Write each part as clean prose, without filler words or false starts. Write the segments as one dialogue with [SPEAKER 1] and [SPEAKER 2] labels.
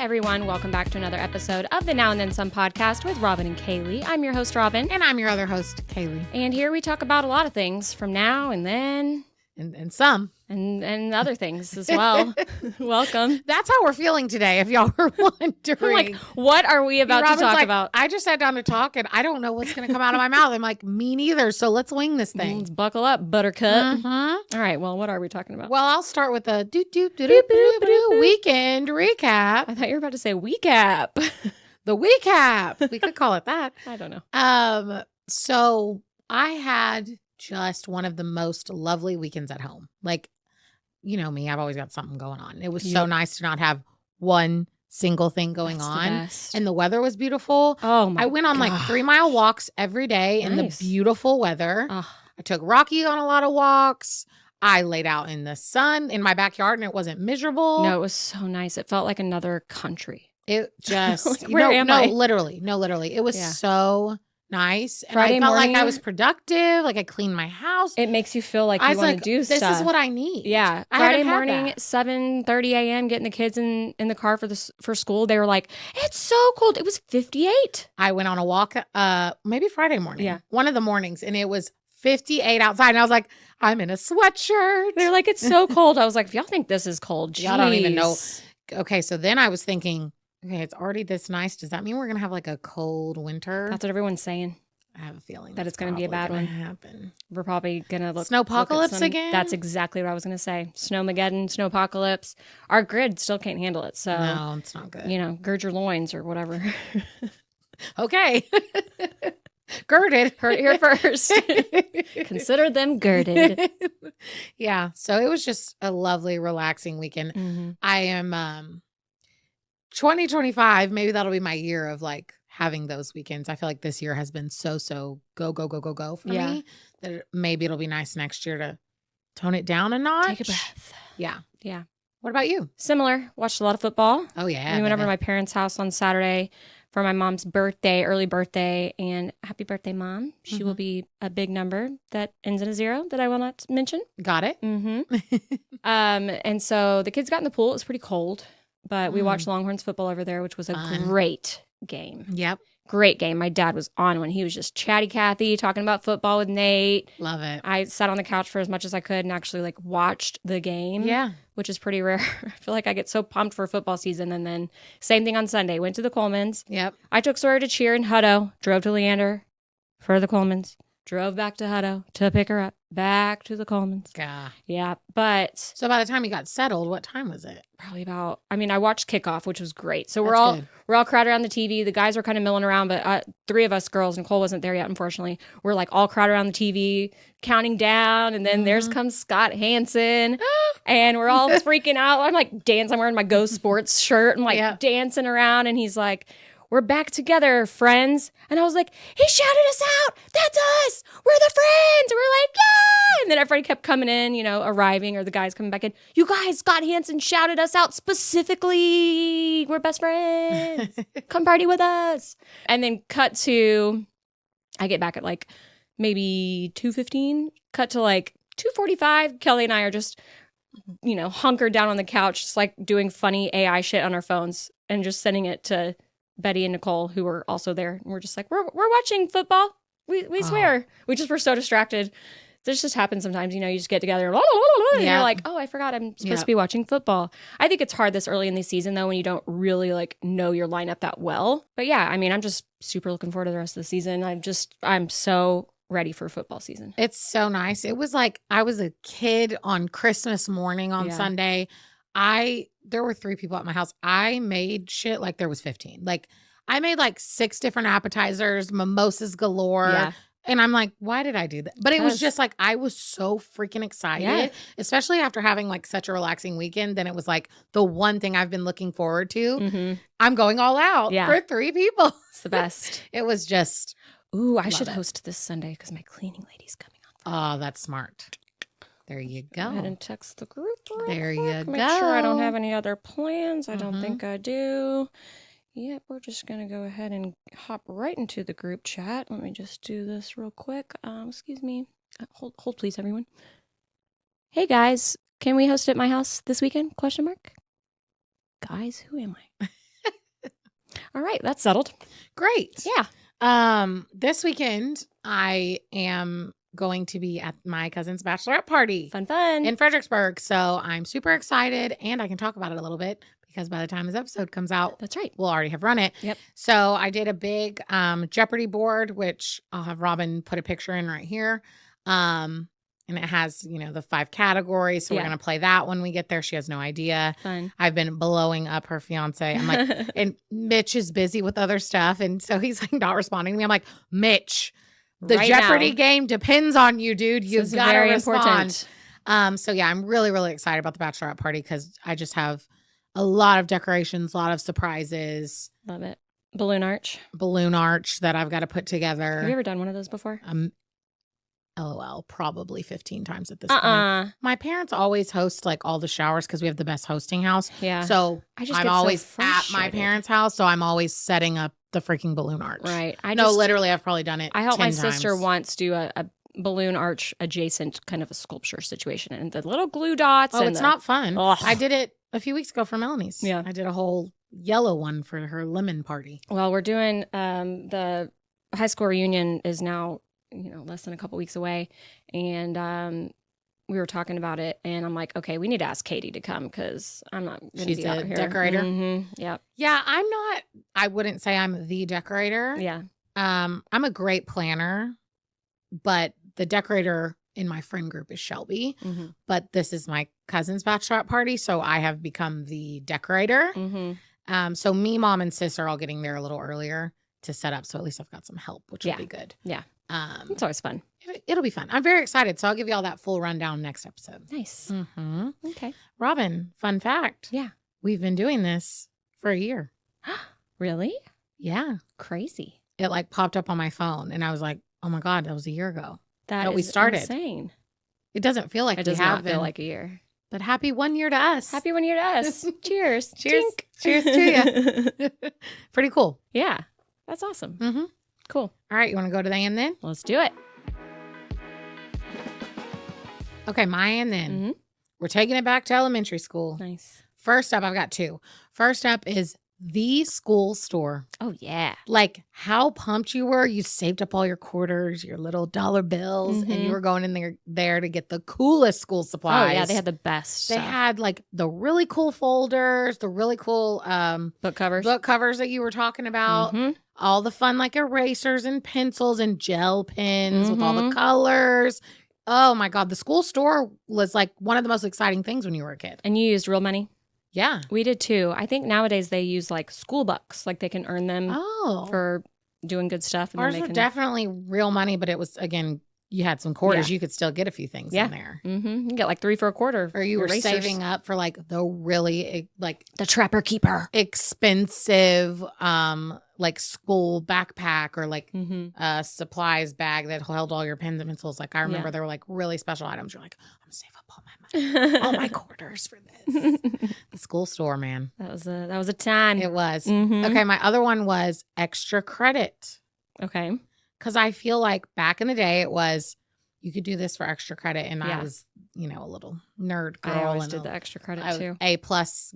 [SPEAKER 1] everyone. Welcome back to another episode of the Now and Then Some podcast with Robin and Kaley. I'm your host, Robin.
[SPEAKER 2] And I'm your other host, Kaley.
[SPEAKER 1] And here we talk about a lot of things from now and then.
[SPEAKER 2] And some.
[SPEAKER 1] And other things as well. Welcome.
[SPEAKER 2] That's how we're feeling today, if y'all were wondering.
[SPEAKER 1] I'm like, what are we about to talk about?
[SPEAKER 2] I just sat down to talk, and I don't know what's going to come out of my mouth. I'm like, me neither, so let's wing this thing.
[SPEAKER 1] Let's buckle up, buttercup. Mm-hmm. All right, well, what are we talking about?
[SPEAKER 2] Well, I'll start with the weekend recap.
[SPEAKER 1] I thought you were about to say recap.
[SPEAKER 2] The recap. We could call it that.
[SPEAKER 1] I don't know.
[SPEAKER 2] So I had just one of the most lovely weekends at home. Like, you know me, I've always got something going on. It was so nice to not have one single thing going on. And the weather was beautiful.
[SPEAKER 1] Oh my
[SPEAKER 2] I went on like 3-mile walks every day in the beautiful weather. I took Rocky on a lot of walks. I laid out in the sun in my backyard and it wasn't miserable.
[SPEAKER 1] No, it was so nice. It felt like another country.
[SPEAKER 2] It just,
[SPEAKER 1] like, where am I?
[SPEAKER 2] Literally. It was so nice. And
[SPEAKER 1] Friday
[SPEAKER 2] I felt
[SPEAKER 1] morning,
[SPEAKER 2] like I was productive. Like I cleaned my house.
[SPEAKER 1] It makes you feel like you want to do stuff.
[SPEAKER 2] This is what I need.
[SPEAKER 1] Yeah. Friday morning, 7:30 a.m., getting the kids in the car for school. They were like, it's so cold. It was 58.
[SPEAKER 2] I went on a walk, maybe Friday morning.
[SPEAKER 1] Yeah.
[SPEAKER 2] One of the mornings. And it was 58 outside. And I was like, I'm in a sweatshirt.
[SPEAKER 1] They're like, it's so cold. I was like, if y'all think this is cold, geez.
[SPEAKER 2] Y'all don't even know. Okay. So then I was thinking, okay, it's already this nice. Does that mean we're going to have like a cold winter?
[SPEAKER 1] That's what everyone's saying.
[SPEAKER 2] I have a feeling
[SPEAKER 1] that it's going to be a bad one.
[SPEAKER 2] Happen.
[SPEAKER 1] We're probably going to look
[SPEAKER 2] snowpocalypse again.
[SPEAKER 1] That's exactly what I was going to say. Snowmageddon, snowpocalypse. Our grid still can't handle it. So
[SPEAKER 2] no, it's not good.
[SPEAKER 1] You know, gird your loins or whatever.
[SPEAKER 2] Okay. Girded.
[SPEAKER 1] Heard it here first. Consider them girded.
[SPEAKER 2] Yeah. So it was just a lovely, relaxing weekend.
[SPEAKER 1] Mm-hmm.
[SPEAKER 2] I am 2025, maybe that'll be my year of like having those weekends. I feel like this year has been so go for me that maybe it'll be nice next year to tone it down a notch.
[SPEAKER 1] Take a breath.
[SPEAKER 2] Yeah.
[SPEAKER 1] Yeah.
[SPEAKER 2] What about you?
[SPEAKER 1] Similar. Watched a lot of football.
[SPEAKER 2] Oh, yeah.
[SPEAKER 1] We went over to my parents' house on Saturday for my mom's birthday, early birthday, and happy birthday, Mom. She will be a big number that ends in a 0 that I will not mention.
[SPEAKER 2] Got it.
[SPEAKER 1] Mm-hmm. And so the kids got in the pool. It was pretty cold. But we watched Longhorns football over there, which was a great game.
[SPEAKER 2] Yep.
[SPEAKER 1] Great game. My dad was on when he was just chatty Cathy talking about football with Nate.
[SPEAKER 2] Love it.
[SPEAKER 1] I sat on the couch for as much as I could and actually like watched the game.
[SPEAKER 2] Yeah.
[SPEAKER 1] Which is pretty rare. I feel like I get so pumped for football season. And then same thing on Sunday. Went to the Colemans.
[SPEAKER 2] Yep.
[SPEAKER 1] I took Sawyer to cheer in Hutto. Drove to Leander for the Colemans. Drove back to Hutto to pick her up. Back to the Colemans. Yeah. But
[SPEAKER 2] so by the time you got settled, what time was it?
[SPEAKER 1] Probably about, I watched kickoff, which was great. So we're all crowded around the TV. The guys were kind of milling around, but 3 of us girls, Nicole wasn't there yet, unfortunately. We're like all crowded around the TV, counting down. And then there's comes Scott Hanson and we're all freaking out. I'm like dancing. I'm wearing my Go Sports shirt. I'm like dancing around. And he's like, we're back together, friends. And I was like, he shouted us out. That's us. We're the friends. We're like, yeah. And then everybody kept coming in, arriving, or the guys coming back in. You guys, Scott Hanson shouted us out specifically. We're best friends. Come party with us. And then cut to, I get back at like maybe 2:15. Cut to like 2:45. Kelly and I are just, hunkered down on the couch, just like doing funny AI shit on our phones and just sending it to Betty and Nicole, who were also there. And we're just like, we're watching football. We swear. We just were so distracted. This just happens sometimes, you just get together and you're like, oh, I forgot I'm supposed to be watching football. I think it's hard this early in the season, though, when you don't really like know your lineup that well. But yeah, I'm just super looking forward to the rest of the season. I'm so ready for football season.
[SPEAKER 2] It's so nice. It was like I was a kid on Christmas morning on Sunday. There were 3 people at my house. I made shit like there was 15. Like I made like 6 different appetizers, mimosas galore.
[SPEAKER 1] Yeah.
[SPEAKER 2] And I'm like, why did I do that? But it was just like, I was so freaking excited, especially after having like such a relaxing weekend. Then it was like the one thing I've been looking forward to.
[SPEAKER 1] Mm-hmm.
[SPEAKER 2] I'm going all out for 3 people.
[SPEAKER 1] It's the best.
[SPEAKER 2] It was just.
[SPEAKER 1] Ooh, I should host this Sunday because my cleaning lady's coming on.
[SPEAKER 2] Oh, that's smart. There you go.
[SPEAKER 1] Go ahead and text the group.
[SPEAKER 2] There you go.
[SPEAKER 1] Make sure I don't have any other plans. I don't think I do. Yep, we're just going to go ahead and hop right into the group chat. Let me just do this real quick. Excuse me. Hold please, everyone. Hey, guys. Can we host at my house this weekend? Question mark. Guys, who am I? All right. That's settled.
[SPEAKER 2] Great.
[SPEAKER 1] Yeah.
[SPEAKER 2] This weekend, I am going to be at my cousin's bachelorette party.
[SPEAKER 1] Fun.
[SPEAKER 2] In Fredericksburg. So I'm super excited, and I can talk about it a little bit because by the time this episode comes out,
[SPEAKER 1] That's right.
[SPEAKER 2] we'll already have run it.
[SPEAKER 1] Yep.
[SPEAKER 2] So I did a big Jeopardy board, which I'll have Robin put a picture in right here. And it has, the 5 categories. So we're going to play that when we get there. She has no idea.
[SPEAKER 1] Fun.
[SPEAKER 2] I've been blowing up her fiance. I'm like, and Mitch is busy with other stuff. And so he's like not responding to me. I'm like, Mitch, the
[SPEAKER 1] Right
[SPEAKER 2] Jeopardy
[SPEAKER 1] now.
[SPEAKER 2] game depends on you, dude. You've got to respond.
[SPEAKER 1] Important.
[SPEAKER 2] So yeah, I'm really, really excited about the bachelorette party because I just have a lot of decorations, a lot of surprises.
[SPEAKER 1] Love it. Balloon arch
[SPEAKER 2] that I've got to put together.
[SPEAKER 1] Have you ever done one of those before?
[SPEAKER 2] LOL, probably 15 times at this point. My parents always host like all the showers because we have the best hosting house.
[SPEAKER 1] Yeah.
[SPEAKER 2] So I'm always at my
[SPEAKER 1] frustrated.
[SPEAKER 2] parents' house. So I'm always setting up the freaking balloon arch.
[SPEAKER 1] Right.
[SPEAKER 2] Literally, I've probably done it.
[SPEAKER 1] I helped
[SPEAKER 2] 10
[SPEAKER 1] my sister
[SPEAKER 2] times.
[SPEAKER 1] once do a balloon arch adjacent kind of a sculpture situation, and the little glue dots.
[SPEAKER 2] Oh,
[SPEAKER 1] and
[SPEAKER 2] it's not fun.
[SPEAKER 1] Ugh.
[SPEAKER 2] I did it a few weeks ago for Melanie's.
[SPEAKER 1] Yeah.
[SPEAKER 2] I did a whole yellow one for her lemon party.
[SPEAKER 1] Well, we're doing the high school reunion is now less than a couple weeks away, and we were talking about it, and I'm like, okay, we need to ask Katie to come because I'm not going to be out here.
[SPEAKER 2] Decorator.
[SPEAKER 1] Mm-hmm. Yep.
[SPEAKER 2] Yeah, I wouldn't say I'm the decorator.
[SPEAKER 1] Yeah.
[SPEAKER 2] I'm a great planner, but the decorator in my friend group is Shelby.
[SPEAKER 1] Mm-hmm.
[SPEAKER 2] But this is my cousin's bachelorette party, so I have become the decorator.
[SPEAKER 1] Mm-hmm.
[SPEAKER 2] So me, mom, and sis are all getting there a little earlier to set up. So at least I've got some help, which will be good.
[SPEAKER 1] Yeah. It's always fun.
[SPEAKER 2] It'll be fun. I'm very excited. So I'll give you all that full rundown next episode.
[SPEAKER 1] Nice.
[SPEAKER 2] Mm-hmm.
[SPEAKER 1] Okay.
[SPEAKER 2] Robin, fun fact.
[SPEAKER 1] Yeah.
[SPEAKER 2] We've been doing this for a year.
[SPEAKER 1] Really?
[SPEAKER 2] Yeah.
[SPEAKER 1] Crazy.
[SPEAKER 2] It like popped up on my phone and I was like, oh my God, that was a year ago.
[SPEAKER 1] That
[SPEAKER 2] we
[SPEAKER 1] is
[SPEAKER 2] started.
[SPEAKER 1] insane.
[SPEAKER 2] It doesn't feel like
[SPEAKER 1] It
[SPEAKER 2] we
[SPEAKER 1] does
[SPEAKER 2] have
[SPEAKER 1] not
[SPEAKER 2] been.
[SPEAKER 1] feel like a year.
[SPEAKER 2] But happy 1 year to us.
[SPEAKER 1] Happy 1 year to us. Cheers.
[SPEAKER 2] Cheers.
[SPEAKER 1] Tink.
[SPEAKER 2] Cheers to you. Pretty cool.
[SPEAKER 1] Yeah. That's awesome.
[SPEAKER 2] Mm-hmm.
[SPEAKER 1] Cool.
[SPEAKER 2] All right. You want to go to the and then?
[SPEAKER 1] Let's do it.
[SPEAKER 2] Okay. My and then.
[SPEAKER 1] Mm-hmm.
[SPEAKER 2] We're taking it back to elementary school.
[SPEAKER 1] Nice.
[SPEAKER 2] First up, I've got 2. First up is the school store.
[SPEAKER 1] Oh, yeah.
[SPEAKER 2] Like how pumped you were. You saved up all your quarters, your little dollar bills, and you were going in there to get the coolest school supplies.
[SPEAKER 1] Oh, yeah. They had the best
[SPEAKER 2] They
[SPEAKER 1] stuff.
[SPEAKER 2] had like the really cool folders, the really cool
[SPEAKER 1] book covers.
[SPEAKER 2] book covers that you were talking about.
[SPEAKER 1] Mm-hmm.
[SPEAKER 2] All the fun like erasers and pencils and gel pens with all the colors. Oh my God. The school store was like one of the most exciting things when you were a kid.
[SPEAKER 1] And you used real money?
[SPEAKER 2] Yeah.
[SPEAKER 1] We did too. I think nowadays they use like school bucks. Like they can earn them for doing good stuff. And
[SPEAKER 2] ours
[SPEAKER 1] then
[SPEAKER 2] were definitely real money, but it was, again, you had some quarters. You could still get a few things in there.
[SPEAKER 1] Mm-hmm. You can get like 3 for a quarter.
[SPEAKER 2] Or you were saving up for like the really like
[SPEAKER 1] the Trapper Keeper
[SPEAKER 2] expensive like school backpack or like supplies bag that held all your pens and pencils. Like I remember there were like really special items. You're like, I'm gonna save up all my money, all my quarters for this. The school store, man.
[SPEAKER 1] That was a time.
[SPEAKER 2] It was.
[SPEAKER 1] Mm-hmm.
[SPEAKER 2] Okay, my other one was extra credit.
[SPEAKER 1] Okay.
[SPEAKER 2] Because I feel like back in the day it was you could do this for extra credit, and I was, a little nerd girl.
[SPEAKER 1] I always
[SPEAKER 2] and
[SPEAKER 1] did the extra credit too.
[SPEAKER 2] A+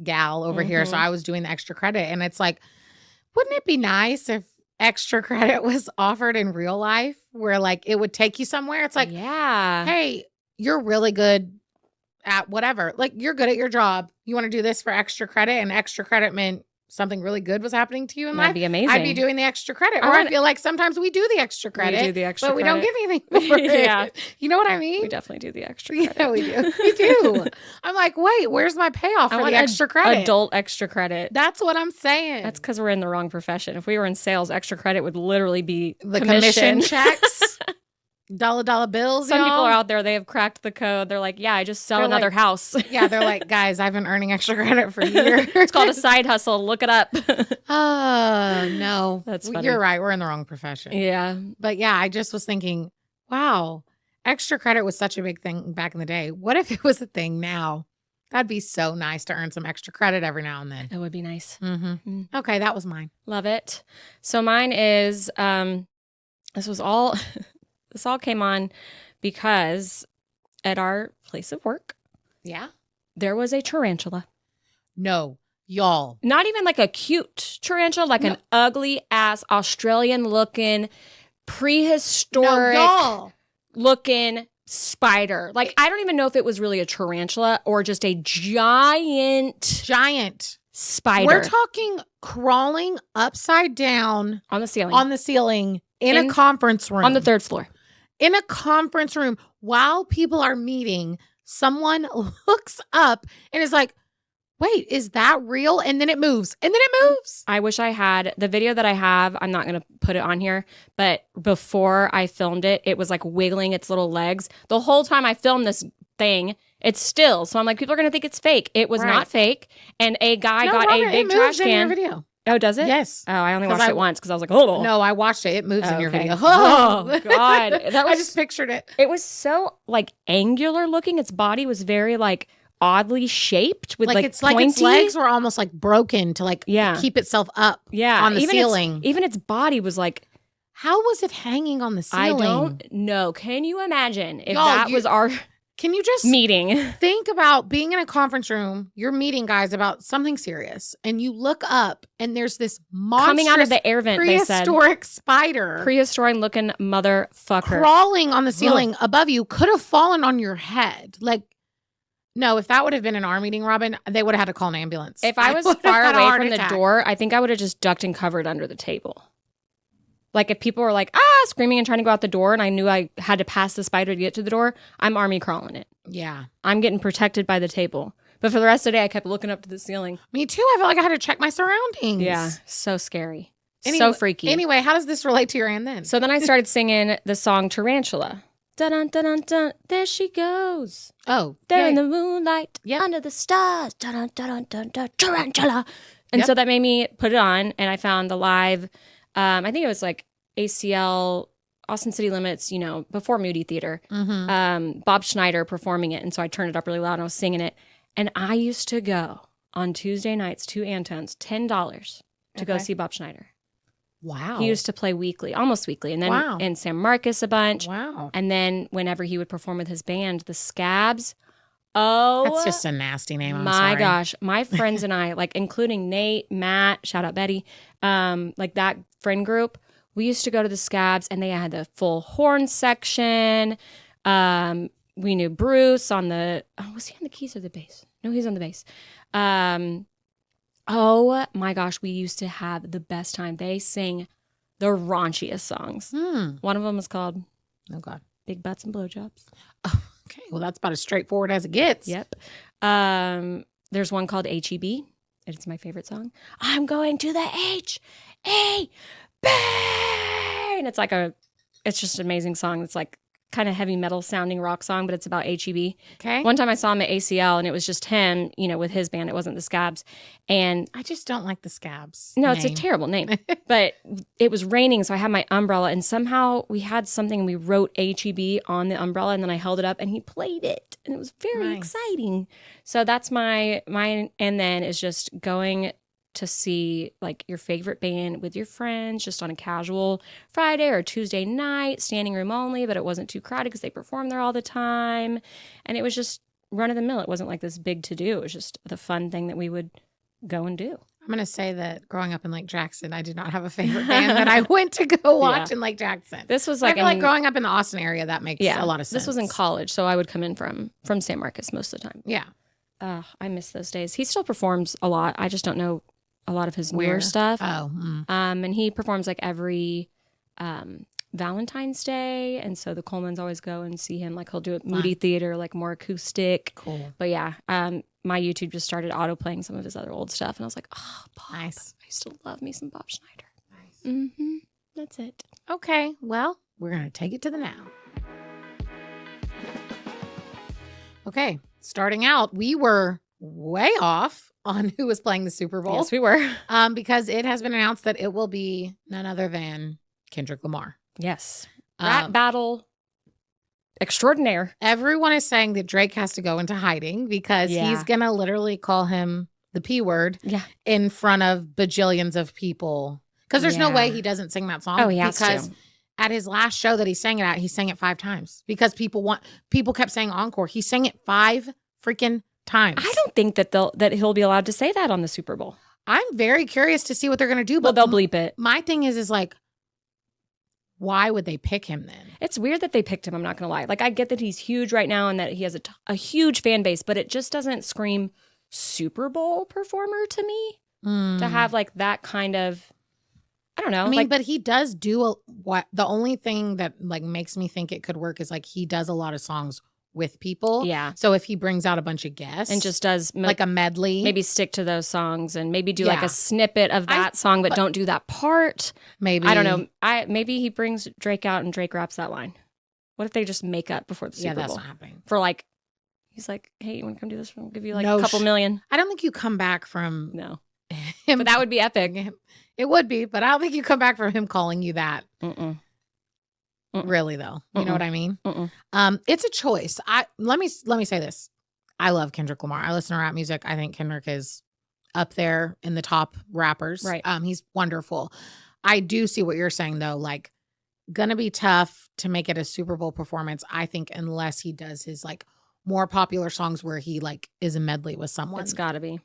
[SPEAKER 2] gal over here, so I was doing the extra credit, and it's like, wouldn't it be nice if extra credit was offered in real life, where like it would take you somewhere? It's like, hey, you're really good at whatever. Like you're good at your job. You want to do this for extra credit, and extra credit meant something really good was happening to you in life.
[SPEAKER 1] That'd be amazing.
[SPEAKER 2] I'd be doing the extra credit. Or I feel like sometimes we do the extra credit.
[SPEAKER 1] We do the extra
[SPEAKER 2] but we don't
[SPEAKER 1] credit.
[SPEAKER 2] get anything for it.
[SPEAKER 1] Yeah.
[SPEAKER 2] You know what I mean?
[SPEAKER 1] We definitely do the extra credit.
[SPEAKER 2] Yeah, we do. We do. I'm like, wait, where's my payoff for the extra credit?
[SPEAKER 1] Adult extra credit.
[SPEAKER 2] That's what I'm saying.
[SPEAKER 1] That's because we're in the wrong profession. If we were in sales, extra credit would literally be
[SPEAKER 2] the commission checks. Dollar bills.
[SPEAKER 1] Some people are out there, they have cracked the code. They're like, yeah, I just sell another house.
[SPEAKER 2] Yeah, they're like, guys, I've been earning extra credit for years.
[SPEAKER 1] It's called a side hustle. Look it up.
[SPEAKER 2] Oh, no.
[SPEAKER 1] That's funny.
[SPEAKER 2] You're right. We're in the wrong profession.
[SPEAKER 1] Yeah.
[SPEAKER 2] But yeah, I just was thinking, wow, extra credit was such a big thing back in the day. What if it was a thing now? That'd be so nice to earn some extra credit every now and then.
[SPEAKER 1] It would be nice.
[SPEAKER 2] Mm-hmm. Okay, that was mine.
[SPEAKER 1] Love it. So mine is, this all came on because at our place of work,
[SPEAKER 2] yeah,
[SPEAKER 1] there was a tarantula.
[SPEAKER 2] No, Y'all.
[SPEAKER 1] Not even like a cute tarantula, like an ugly ass Australian looking, prehistoric looking spider. Like, I don't even know if it was really a tarantula or just a giant spider.
[SPEAKER 2] We're talking crawling upside down
[SPEAKER 1] on the ceiling
[SPEAKER 2] in a conference room.
[SPEAKER 1] On the 3rd floor.
[SPEAKER 2] In a conference room while people are meeting, someone looks up and is like, wait, is that real? And then it moves.
[SPEAKER 1] I wish I had the video that I have. I'm not going to put it on here, but before I filmed it, it was like wiggling its little legs. The whole time I filmed this thing, it's still. So I'm like, people are going to think it's fake. It was not fake. And a guy got a big trash can.
[SPEAKER 2] In your video.
[SPEAKER 1] Oh, does it?
[SPEAKER 2] Yes.
[SPEAKER 1] Oh, I only watched it once because I was like, oh.
[SPEAKER 2] No, I watched it. It moves in your video.
[SPEAKER 1] Oh, God.
[SPEAKER 2] I just pictured it.
[SPEAKER 1] It was so like angular looking. Its body was very like oddly shaped with like
[SPEAKER 2] it's
[SPEAKER 1] pointy.
[SPEAKER 2] Like its legs were almost like broken to like keep itself up on the ceiling.
[SPEAKER 1] Even its body was like,
[SPEAKER 2] how was it hanging on the ceiling?
[SPEAKER 1] I don't know. Can you imagine if that was our
[SPEAKER 2] Can you just
[SPEAKER 1] meeting?
[SPEAKER 2] Think about being in a conference room, you're meeting guys about something serious, and you look up and there's this monstrous
[SPEAKER 1] coming out of the air vent,
[SPEAKER 2] prehistoric spider.
[SPEAKER 1] Prehistoric looking motherfucker.
[SPEAKER 2] Crawling on the ceiling above you, could have fallen on your head. Like, no, if that would have been an our meeting, Robin, they would have had to call an ambulance.
[SPEAKER 1] If I was far away from the door, I think I would have just ducked and covered under the table. Like if people were like, screaming and trying to go out the door and I knew I had to pass the spider to get to the door, I'm army crawling it.
[SPEAKER 2] Yeah.
[SPEAKER 1] I'm getting protected by the table. But for the rest of the day, I kept looking up to the ceiling.
[SPEAKER 2] Me too. I felt like I had to check my surroundings.
[SPEAKER 1] Yeah. So scary. So freaky.
[SPEAKER 2] Anyway, how does this relate to your and then?
[SPEAKER 1] So then I started singing the song Tarantula. Dun dun dun dun. There she goes.
[SPEAKER 2] Oh,
[SPEAKER 1] there in the moonlight, under the stars. Dun dun dun dun. Tarantula. And so that made me put it on, and I found the live. I think it was like ACL, Austin City Limits, before Moody Theater.
[SPEAKER 2] Mm-hmm.
[SPEAKER 1] Bob Schneider performing it, and so I turned it up really loud and I was singing it. And I used to go on Tuesday nights to Antone's, $10 to go see Bob Schneider.
[SPEAKER 2] Wow.
[SPEAKER 1] He used to play weekly, almost weekly. And then in San Marcos a bunch.
[SPEAKER 2] Wow.
[SPEAKER 1] And then whenever he would perform with his band, the Scabs. Oh.
[SPEAKER 2] That's just a nasty name. I'm
[SPEAKER 1] my
[SPEAKER 2] sorry.
[SPEAKER 1] gosh. My friends and I, like including Nate, Matt, shout out Betty, like that friend group, we used to go to the Scabs and they had the full horn section. We knew Bruce on the, was he on the keys or the bass? No, he's on the bass. Oh my gosh, we used to have the best time. They sing the raunchiest songs. One of them is called Big Butts and Blowjobs.
[SPEAKER 2] Oh, okay, well that's about as straightforward as it gets.
[SPEAKER 1] Yep. There's one called H-E-B. It's my favorite song. I'm going to the H-E-B. And it's just an amazing song. It's like kind of heavy metal sounding rock song, but it's about H-E-B.
[SPEAKER 2] Okay.
[SPEAKER 1] One time I saw him at ACL and it was just him, with his band. It wasn't the Scabs. And
[SPEAKER 2] I just don't like the Scabs.
[SPEAKER 1] No, it's a terrible name. But it was raining, so I had my umbrella and somehow we had something and we wrote H-E-B on the umbrella and then I held it up and he played it. And it was very exciting. So that's my and then is just going to see like your favorite band with your friends just on a casual Friday or Tuesday night, standing room only, but it wasn't too crowded because they perform there all the time. And it was just run of the mill. It wasn't like this big to do. It was just the fun thing that we would go and do.
[SPEAKER 2] I'm going to say that growing up in Lake Jackson, I did not have a favorite band that I went to go watch in Lake Jackson.
[SPEAKER 1] This was like,
[SPEAKER 2] I feel like growing up in the Austin area, that makes a lot of sense.
[SPEAKER 1] This was in college, so I would come in from San Marcos most of the time.
[SPEAKER 2] Yeah.
[SPEAKER 1] I miss those days. He still performs a lot. I just don't know a lot of his newer stuff.
[SPEAKER 2] Oh.
[SPEAKER 1] And he performs like every Valentine's Day. And so the Colemans always go and see him. Like he'll do it Moody Theater, like more acoustic.
[SPEAKER 2] Cool.
[SPEAKER 1] But yeah, my YouTube just started auto playing some of his other old stuff. And I was like, oh, Bob.
[SPEAKER 2] Nice.
[SPEAKER 1] I used to love me some Bob Schneider.
[SPEAKER 2] Nice.
[SPEAKER 1] Mm-hmm. That's it.
[SPEAKER 2] Okay. Well, we're going to take it to the now. Okay. Starting out, we were way off on who was playing the Super Bowl.
[SPEAKER 1] Yes, we were.
[SPEAKER 2] Because it has been announced that it will be none other than Kendrick Lamar.
[SPEAKER 1] Yes. Rap battle extraordinaire.
[SPEAKER 2] Everyone is saying that Drake has to go into hiding because he's going to literally call him the P word in front of bajillions of people. Because there's no way he doesn't sing that song.
[SPEAKER 1] Oh, he has
[SPEAKER 2] because
[SPEAKER 1] to.
[SPEAKER 2] At his last show that he sang it at, he sang it 5 times because people kept saying encore. He sang it 5 freaking times.
[SPEAKER 1] I don't think that he'll be allowed to say that on the Super Bowl.
[SPEAKER 2] I'm very curious to see what they're going to do. But
[SPEAKER 1] they'll bleep it.
[SPEAKER 2] My thing is like, why would they pick him then?
[SPEAKER 1] It's weird that they picked him. I'm not going to lie. Like, I get that he's huge right now and that he has a huge fan base, but it just doesn't scream Super Bowl performer to me to have like that kind of, I don't know.
[SPEAKER 2] I mean,
[SPEAKER 1] like,
[SPEAKER 2] but he does do what the only thing that like makes me think it could work is like he does a lot of songs with people.
[SPEAKER 1] Yeah.
[SPEAKER 2] So if he brings out a bunch of guests
[SPEAKER 1] and just does
[SPEAKER 2] like a medley,
[SPEAKER 1] maybe stick to those songs and maybe do like a snippet of that song, but don't do that part.
[SPEAKER 2] Maybe.
[SPEAKER 1] I don't know. Maybe he brings Drake out and Drake raps that line. What if they just make up before the Super Bowl?
[SPEAKER 2] Yeah, that's not happening.
[SPEAKER 1] For like, he's like, hey, you want to come do this? I'll give you like a couple million.
[SPEAKER 2] I don't think you come back from
[SPEAKER 1] him. But that would be epic.
[SPEAKER 2] It would be, but I don't think you come back from him calling you that. Really though, you know what I mean? It's a choice. Let me say this. I love Kendrick Lamar. I listen to rap music. I think Kendrick is up there in the top rappers.
[SPEAKER 1] Right.
[SPEAKER 2] He's wonderful. I do see what you're saying though. Like, gonna be tough to make it a Super Bowl performance. I think unless he does his like more popular songs where he like is a medley with someone.
[SPEAKER 1] It's got to be.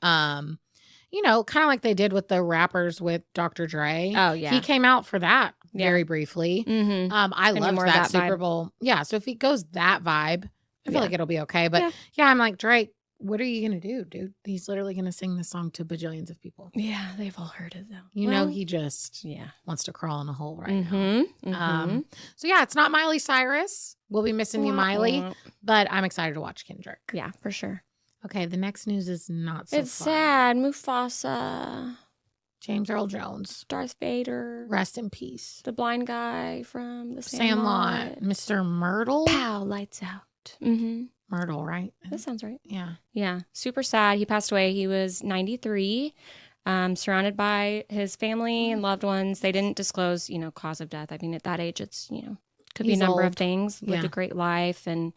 [SPEAKER 2] You know, kind of like they did with the rappers with Dr. Dre.
[SPEAKER 1] Oh, yeah.
[SPEAKER 2] He came out for that very briefly. I love that Super Bowl. Yeah. So if he goes that vibe, I feel like it'll be okay. But yeah, I'm like, Drake, what are you going to do, dude? He's literally going to sing this song to bajillions of people.
[SPEAKER 1] Yeah, they've all heard it, though.
[SPEAKER 2] You know, he just wants to crawl in a hole right now. So yeah, it's not Miley Cyrus. We'll be missing you, Miley. But I'm excited to watch Kendrick.
[SPEAKER 1] Yeah, for sure.
[SPEAKER 2] Okay, the next news is not so
[SPEAKER 1] It's
[SPEAKER 2] fun.
[SPEAKER 1] sad. Mufasa.
[SPEAKER 2] James Earl Jones.
[SPEAKER 1] Darth Vader.
[SPEAKER 2] Rest in peace.
[SPEAKER 1] The blind guy from the
[SPEAKER 2] Sandlot. Mr. Myrtle.
[SPEAKER 1] Pow, lights out.
[SPEAKER 2] Myrtle, right?
[SPEAKER 1] That sounds right.
[SPEAKER 2] Yeah.
[SPEAKER 1] Yeah. Super sad. He passed away. He was 93, surrounded by his family and loved ones. They didn't disclose, cause of death. I mean, at that age, it's, could be a number of things. Lived a great life. And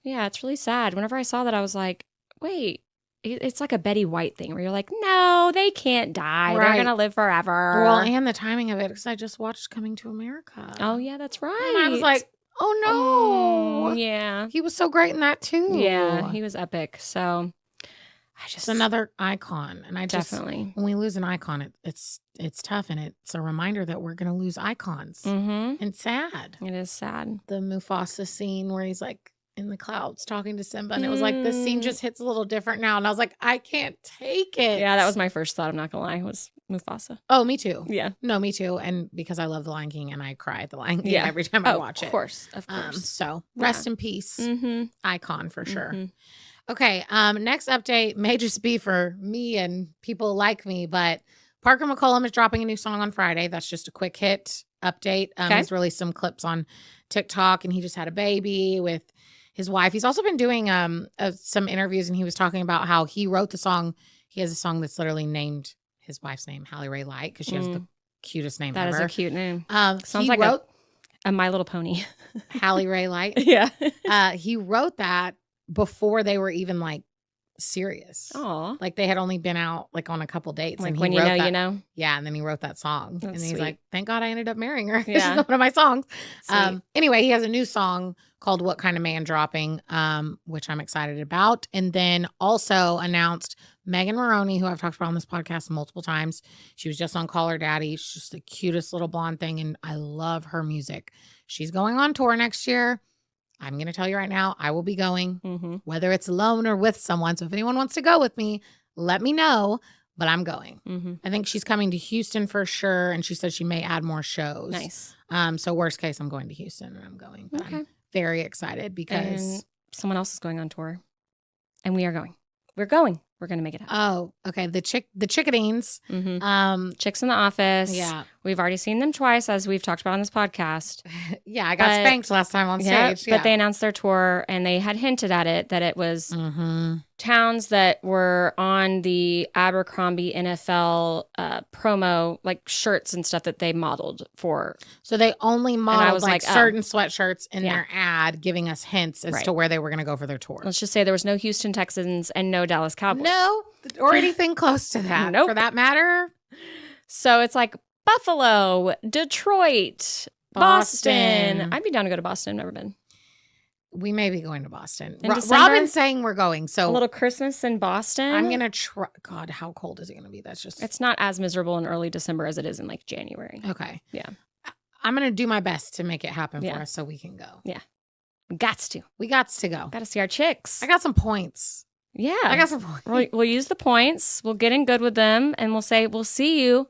[SPEAKER 1] yeah, it's really sad. Whenever I saw that, I was like, wait, it's like a Betty White thing where you're like, no, they can't die. Right. They're going to live forever.
[SPEAKER 2] Well, and the timing of it, because I just watched Coming to America.
[SPEAKER 1] Oh, yeah, that's right.
[SPEAKER 2] And I was like, oh, no.
[SPEAKER 1] Yeah.
[SPEAKER 2] He was so great in that, too.
[SPEAKER 1] Yeah, he was epic. So
[SPEAKER 2] it's another icon. And I just,
[SPEAKER 1] definitely.
[SPEAKER 2] When we lose an icon, it's tough. And it's a reminder that we're going to lose icons. And sad.
[SPEAKER 1] It is sad.
[SPEAKER 2] The Mufasa scene where he's like, in the clouds talking to Simba, and it was like this scene just hits a little different now, and I was like, I can't take it.
[SPEAKER 1] Yeah, that was my first thought. I'm not gonna lie, was Mufasa.
[SPEAKER 2] Oh, me too.
[SPEAKER 1] Yeah,
[SPEAKER 2] no, me too. And because I love The Lion King, and I cry at The Lion King every time I watch it.
[SPEAKER 1] Of course.
[SPEAKER 2] So rest in peace, icon for sure. Okay, next update may just be for me and people like me, but Parker McCollum is dropping a new song on Friday. That's just a quick hit update. He's released some clips on TikTok, and he just had a baby with his wife. He's also been doing some interviews, and he was talking about how he wrote the song. He has a song that's literally named his wife's name, Hallie Ray Light, because she has the cutest name ever.
[SPEAKER 1] That is a cute name.
[SPEAKER 2] Sounds like
[SPEAKER 1] a My Little Pony.
[SPEAKER 2] Hallie Ray Light.
[SPEAKER 1] Yeah.
[SPEAKER 2] He wrote that before they were even like serious.
[SPEAKER 1] Oh,
[SPEAKER 2] like they had only been out like on a couple dates.
[SPEAKER 1] Like
[SPEAKER 2] and
[SPEAKER 1] when
[SPEAKER 2] he
[SPEAKER 1] you
[SPEAKER 2] wrote
[SPEAKER 1] know,
[SPEAKER 2] that,
[SPEAKER 1] you know.
[SPEAKER 2] Yeah, and then he wrote that song, and he's
[SPEAKER 1] sweet.
[SPEAKER 2] like, "Thank God I ended up marrying her."
[SPEAKER 1] Yeah.
[SPEAKER 2] This is one of my songs. Anyway, he has a new song called "What Kind of Man" dropping, which I'm excited about, and then also announced Megan Maroney, who I've talked about on this podcast multiple times. She was just on Call Her Daddy. She's just the cutest little blonde thing, and I love her music. She's going on tour next year. I'm going to tell you right now, I will be going, whether it's alone or with someone. So if anyone wants to go with me, let me know, but I'm going. I think she's coming to Houston for sure, and she said she may add more shows.
[SPEAKER 1] Nice.
[SPEAKER 2] So worst case, I'm going to Houston, and I'm going. But I'm very excited because
[SPEAKER 1] and someone else is going on tour, and we are going. We're going. We're going to make it happen.
[SPEAKER 2] Oh, okay. The Chickadines.
[SPEAKER 1] Chicks in the Office.
[SPEAKER 2] Yeah.
[SPEAKER 1] We've already seen them twice, as we've talked about on this podcast.
[SPEAKER 2] Yeah, I got spanked last time on stage.
[SPEAKER 1] But they announced their tour, and they had hinted at it, that it was towns that were on the Abercrombie NFL promo, like shirts and stuff that they modeled for.
[SPEAKER 2] So they only modeled like certain sweatshirts in their ad, giving us hints as to where they were going to go for their tour.
[SPEAKER 1] Let's just say there was no Houston Texans and no Dallas Cowboys.
[SPEAKER 2] No, or anything close to that, for that matter.
[SPEAKER 1] So it's like Buffalo, Detroit, Boston. I'd be down to go to Boston. I've never been.
[SPEAKER 2] We may be going to Boston.
[SPEAKER 1] In December?
[SPEAKER 2] Robin's saying we're going. So
[SPEAKER 1] a little Christmas in Boston.
[SPEAKER 2] I'm going to try. God, how cold is it going to be? That's just.
[SPEAKER 1] It's not as miserable in early December as it is in like January.
[SPEAKER 2] Okay.
[SPEAKER 1] Yeah.
[SPEAKER 2] I'm going to do my best to make it happen for us so we can go.
[SPEAKER 1] Yeah. Gots to.
[SPEAKER 2] We got to go.
[SPEAKER 1] Got to see our chicks.
[SPEAKER 2] I got some points.
[SPEAKER 1] Yeah.
[SPEAKER 2] I got some points.
[SPEAKER 1] We'll use the points. We'll get in good with them and we'll say, we'll see you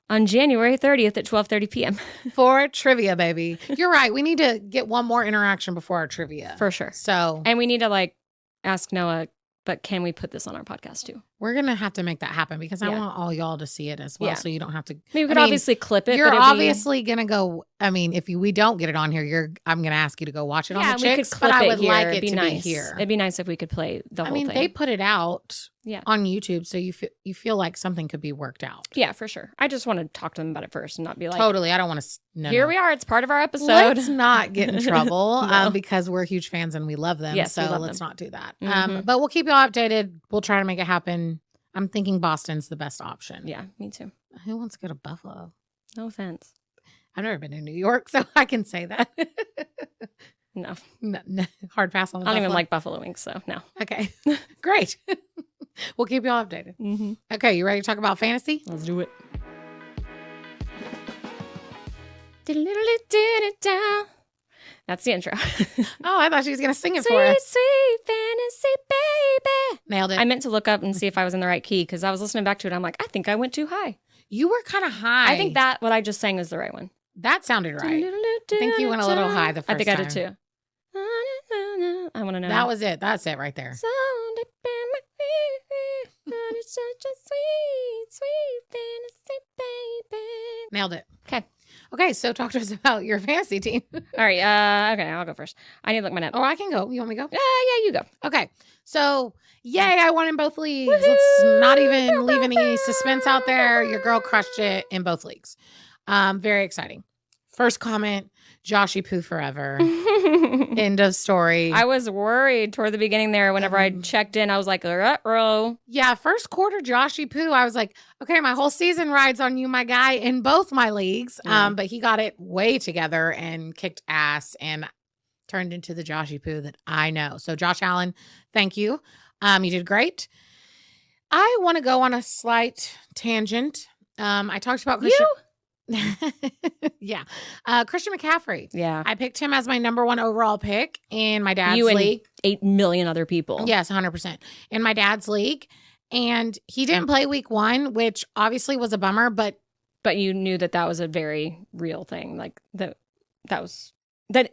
[SPEAKER 1] on January 30th at 12:30 p.m.
[SPEAKER 2] For trivia, baby. You're right. We need to get one more interaction before our trivia.
[SPEAKER 1] For sure.
[SPEAKER 2] So.
[SPEAKER 1] And we need to like ask Noah, but can we put this on our podcast too?
[SPEAKER 2] We're going to have to make that happen because I want all y'all to see it as well.
[SPEAKER 1] Yeah.
[SPEAKER 2] So you don't have to.
[SPEAKER 1] We could obviously clip it.
[SPEAKER 2] You're obviously going to go. I mean, if we don't get it on here, I'm going to ask you to go watch it on the Chicks.
[SPEAKER 1] We could clip
[SPEAKER 2] but I
[SPEAKER 1] it
[SPEAKER 2] would
[SPEAKER 1] here.
[SPEAKER 2] like
[SPEAKER 1] It'd
[SPEAKER 2] it
[SPEAKER 1] be
[SPEAKER 2] to
[SPEAKER 1] nice.
[SPEAKER 2] be here.
[SPEAKER 1] It'd be nice if we could play the whole thing.
[SPEAKER 2] They put it out
[SPEAKER 1] Yeah.
[SPEAKER 2] on YouTube, so you feel like something could be worked out.
[SPEAKER 1] Yeah, for sure. I just want to talk to them about it first and not be like,
[SPEAKER 2] totally. I don't want to.
[SPEAKER 1] Here we are. It's part of our episode.
[SPEAKER 2] Let's not get in trouble
[SPEAKER 1] No.
[SPEAKER 2] Because we're huge fans and we love them.
[SPEAKER 1] Yes,
[SPEAKER 2] so
[SPEAKER 1] we love
[SPEAKER 2] let's
[SPEAKER 1] them.
[SPEAKER 2] not do that.
[SPEAKER 1] Mhm.
[SPEAKER 2] But we'll keep you all updated. We'll try to make it happen. I'm thinking Boston's the best option.
[SPEAKER 1] Yeah, me too.
[SPEAKER 2] Who wants to go to Buffalo?
[SPEAKER 1] No offense.
[SPEAKER 2] I've never been to New York, so I can say that.
[SPEAKER 1] No.
[SPEAKER 2] No, hard pass on the
[SPEAKER 1] I don't even
[SPEAKER 2] Buffalo.
[SPEAKER 1] like buffalo wings, so no.
[SPEAKER 2] Okay, great. We'll keep you all updated.
[SPEAKER 1] Mm-hmm.
[SPEAKER 2] Okay, you ready to talk about fantasy?
[SPEAKER 1] Let's do it. That's the intro.
[SPEAKER 2] Oh, I thought she was going to sing it
[SPEAKER 1] Sweet,
[SPEAKER 2] for us.
[SPEAKER 1] sweet fantasy baby.
[SPEAKER 2] Nailed it.
[SPEAKER 1] I meant to look up and see if I was in the right key because I was listening back to it. I'm like, I think I went too high.
[SPEAKER 2] You were kind of high.
[SPEAKER 1] I think that what I just sang is the right one.
[SPEAKER 2] that sounded right. I think you went a little high the first time.
[SPEAKER 1] I think I did too. I want to know.
[SPEAKER 2] That was it. That's it right there.
[SPEAKER 1] So deep in my feet, but it's such a sweet, sweet fantasy baby.
[SPEAKER 2] Nailed it.
[SPEAKER 1] Okay.
[SPEAKER 2] So talk to us about your fantasy team.
[SPEAKER 1] All right. Okay, I'll go first. I need to look mine up.
[SPEAKER 2] Or I can go. You want me to go?
[SPEAKER 1] Yeah, you go.
[SPEAKER 2] Okay. So, yay, I won in both leagues. Let's not even leave any suspense out there. Your girl crushed it in both leagues. Very exciting. First comment, Joshy Poo forever. End of story.
[SPEAKER 1] I was worried toward the beginning there. Whenever I checked in, I was like, uh-oh.
[SPEAKER 2] Yeah, first quarter Joshy Poo, I was like, okay, my whole season rides on you, my guy, in both my leagues.
[SPEAKER 1] Yeah.
[SPEAKER 2] But he got it way together and kicked ass and turned into the Joshy Poo that I know. So Josh Allen, thank you. You did great. I want to go on a slight tangent. I talked about Christian. Yeah. Christian McCaffrey.
[SPEAKER 1] Yeah.
[SPEAKER 2] I picked him as my number one overall pick in my dad's
[SPEAKER 1] You and
[SPEAKER 2] league.
[SPEAKER 1] 8 million other people.
[SPEAKER 2] Yes, 100%. In my dad's league. And he didn't play week 1, which obviously was a bummer, but
[SPEAKER 1] you knew that was a very real thing. Like that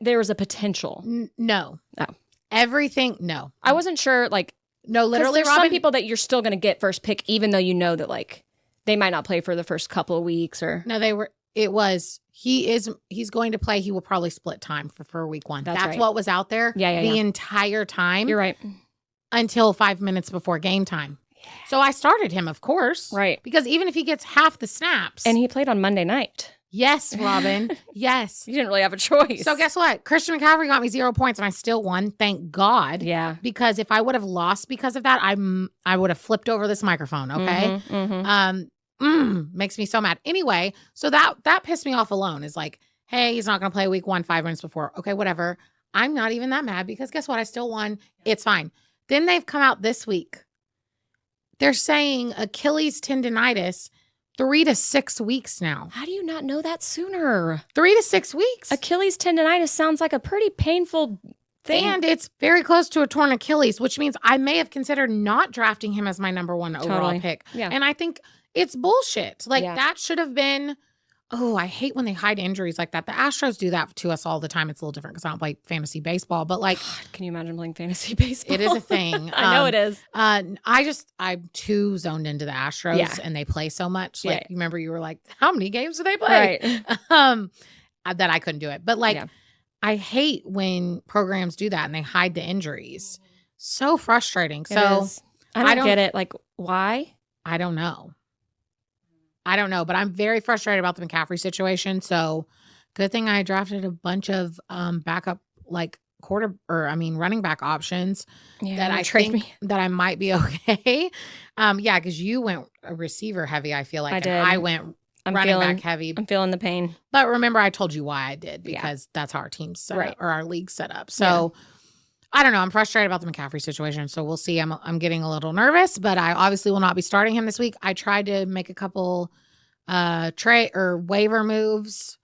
[SPEAKER 1] there was a potential.
[SPEAKER 2] No.
[SPEAKER 1] Oh.
[SPEAKER 2] Everything, no.
[SPEAKER 1] I wasn't sure, like,
[SPEAKER 2] no, literally,
[SPEAKER 1] there's some people that you're still going to get first pick, even though you know that, like, they might not play for the first couple of weeks or.
[SPEAKER 2] No, he's going to play. He will probably split time for week 1. That's
[SPEAKER 1] right.
[SPEAKER 2] what was out there
[SPEAKER 1] Yeah.
[SPEAKER 2] the entire time.
[SPEAKER 1] You're right.
[SPEAKER 2] Until 5 minutes before game time. Yeah. So I started him, of course.
[SPEAKER 1] Right.
[SPEAKER 2] Because even if he gets half the snaps.
[SPEAKER 1] And he played on Monday night.
[SPEAKER 2] Yes, Robin. Yes.
[SPEAKER 1] You didn't really have a choice.
[SPEAKER 2] So guess what? Christian McCaffrey got me 0 points and I still won. Thank God.
[SPEAKER 1] Yeah.
[SPEAKER 2] Because if I would have lost because of that, I would have flipped over this microphone. Okay. Makes me so mad. Anyway, so that pissed me off alone. Is like, hey, he's not going to play week 1 5 minutes before. Okay, whatever. I'm not even that mad because guess what? I still won. It's fine. Then they've come out this week. They're saying Achilles tendonitis 3 to 6 weeks now.
[SPEAKER 1] How do you not know that sooner?
[SPEAKER 2] 3 to 6 weeks.
[SPEAKER 1] Achilles tendonitis sounds like a pretty painful thing.
[SPEAKER 2] And it's very close to a torn Achilles, which means I may have considered not drafting him as my number 1 overall pick.
[SPEAKER 1] Yeah.
[SPEAKER 2] And I think it's bullshit. Like that should have been, I hate when they hide injuries like that. The Astros do that to us all the time. It's a little different because I don't play fantasy baseball, but like.
[SPEAKER 1] God, can you imagine playing fantasy baseball?
[SPEAKER 2] It is a thing.
[SPEAKER 1] I know it is.
[SPEAKER 2] I'm too zoned into the Astros and they play so much. Like, you remember you were like, how many games do they play?
[SPEAKER 1] Right.
[SPEAKER 2] That I couldn't do it. But like, I hate when programs do that and they hide the injuries. So frustrating. So
[SPEAKER 1] I don't get it. Like, why?
[SPEAKER 2] I don't know. But I'm very frustrated about the McCaffrey situation. So good thing I drafted a bunch of backup, like running back options that I think that I might be okay. Because you went a receiver heavy, I feel like.
[SPEAKER 1] I did.
[SPEAKER 2] And I went running back heavy.
[SPEAKER 1] I'm feeling the pain.
[SPEAKER 2] But remember, I told you why I did because that's how our team's set up or our league's set up. So I don't know. I'm frustrated about the McCaffrey situation, so we'll see. I'm getting a little nervous, but I obviously will not be starting him this week. I tried to make a couple trade or waiver moves.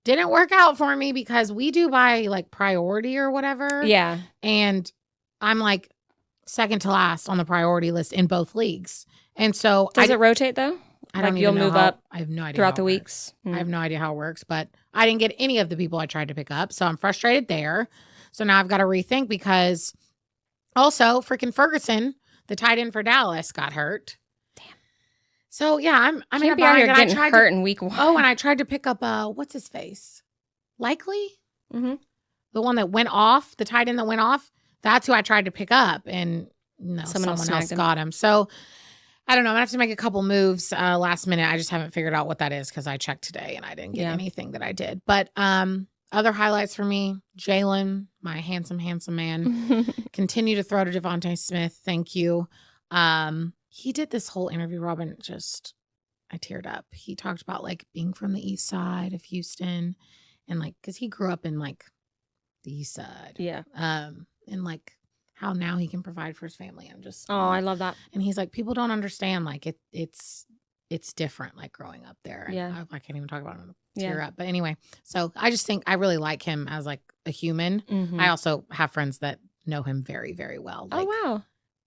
[SPEAKER 2] Didn't work out for me because we do by like priority or whatever.
[SPEAKER 1] Yeah.
[SPEAKER 2] And I'm like second to last on the priority list in both leagues. And so
[SPEAKER 1] does it rotate though?
[SPEAKER 2] I don't
[SPEAKER 1] you'll move up.
[SPEAKER 2] I have no idea
[SPEAKER 1] throughout the weeks.
[SPEAKER 2] I have no idea how it works, but I didn't get any of the people I tried to pick up. So I'm frustrated there. So now I've got to rethink because also freaking Ferguson, the tight end for Dallas, got hurt.
[SPEAKER 1] Damn.
[SPEAKER 2] So yeah, I'm
[SPEAKER 1] in a bind. You're getting hurt in week 1.
[SPEAKER 2] Oh, and I tried to pick up what's his face? Likely?
[SPEAKER 1] Mm-hmm.
[SPEAKER 2] The one that went off, the tight end that went off. That's who I tried to pick up, and no, someone else got him. So I don't know. I'm gonna have to make a couple moves last minute. I just haven't figured out what that is because I checked today and I didn't get anything that I did. But other highlights for me, Jalen, my handsome man, continue to throw to Devontae Smith. Thank you. He did this whole interview, Robin. I teared up. He talked about like being from the east side of Houston, and like because he grew up in like the east side.
[SPEAKER 1] Yeah.
[SPEAKER 2] And like how now he can provide for his family. I'm just
[SPEAKER 1] I love that.
[SPEAKER 2] And he's like, people don't understand like it's different like growing up there. And
[SPEAKER 1] yeah.
[SPEAKER 2] I can't even talk about him. Tear up. But anyway, so I just think I really like him as like a human.
[SPEAKER 1] Mm-hmm.
[SPEAKER 2] I also have friends that know him very, very well. Like,
[SPEAKER 1] oh wow.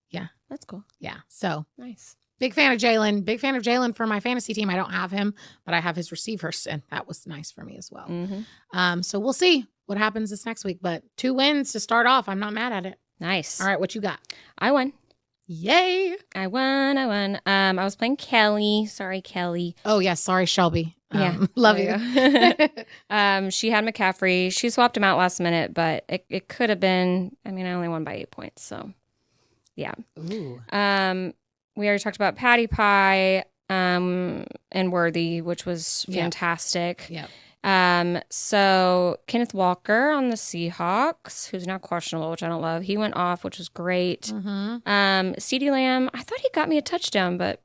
[SPEAKER 2] Yeah.
[SPEAKER 1] That's cool.
[SPEAKER 2] Yeah. So
[SPEAKER 1] nice.
[SPEAKER 2] Big fan of Jalen. Big fan of Jalen for my fantasy team. I don't have him, but I have his receivers, and that was nice for me as well.
[SPEAKER 1] Mm-hmm.
[SPEAKER 2] So we'll see what happens this next week. But 2 wins to start off. I'm not mad at it.
[SPEAKER 1] Nice.
[SPEAKER 2] All right, what you got?
[SPEAKER 1] I won.
[SPEAKER 2] Yay!
[SPEAKER 1] I won. I was playing Kaley. Sorry, Kaley.
[SPEAKER 2] Oh yeah, sorry, Shelby.
[SPEAKER 1] Yeah,
[SPEAKER 2] love you.
[SPEAKER 1] She had McCaffrey. She swapped him out last minute, but it could have been. I mean, I only won by 8 points, so yeah.
[SPEAKER 2] Ooh.
[SPEAKER 1] We already talked about Patty Pie and Worthy, which was fantastic.
[SPEAKER 2] Yep.
[SPEAKER 1] So Kenneth Walker on the Seahawks, who's now questionable, which I don't love. He went off, which was great.
[SPEAKER 2] Mm-hmm.
[SPEAKER 1] CeeDee Lamb, I thought he got me a touchdown, but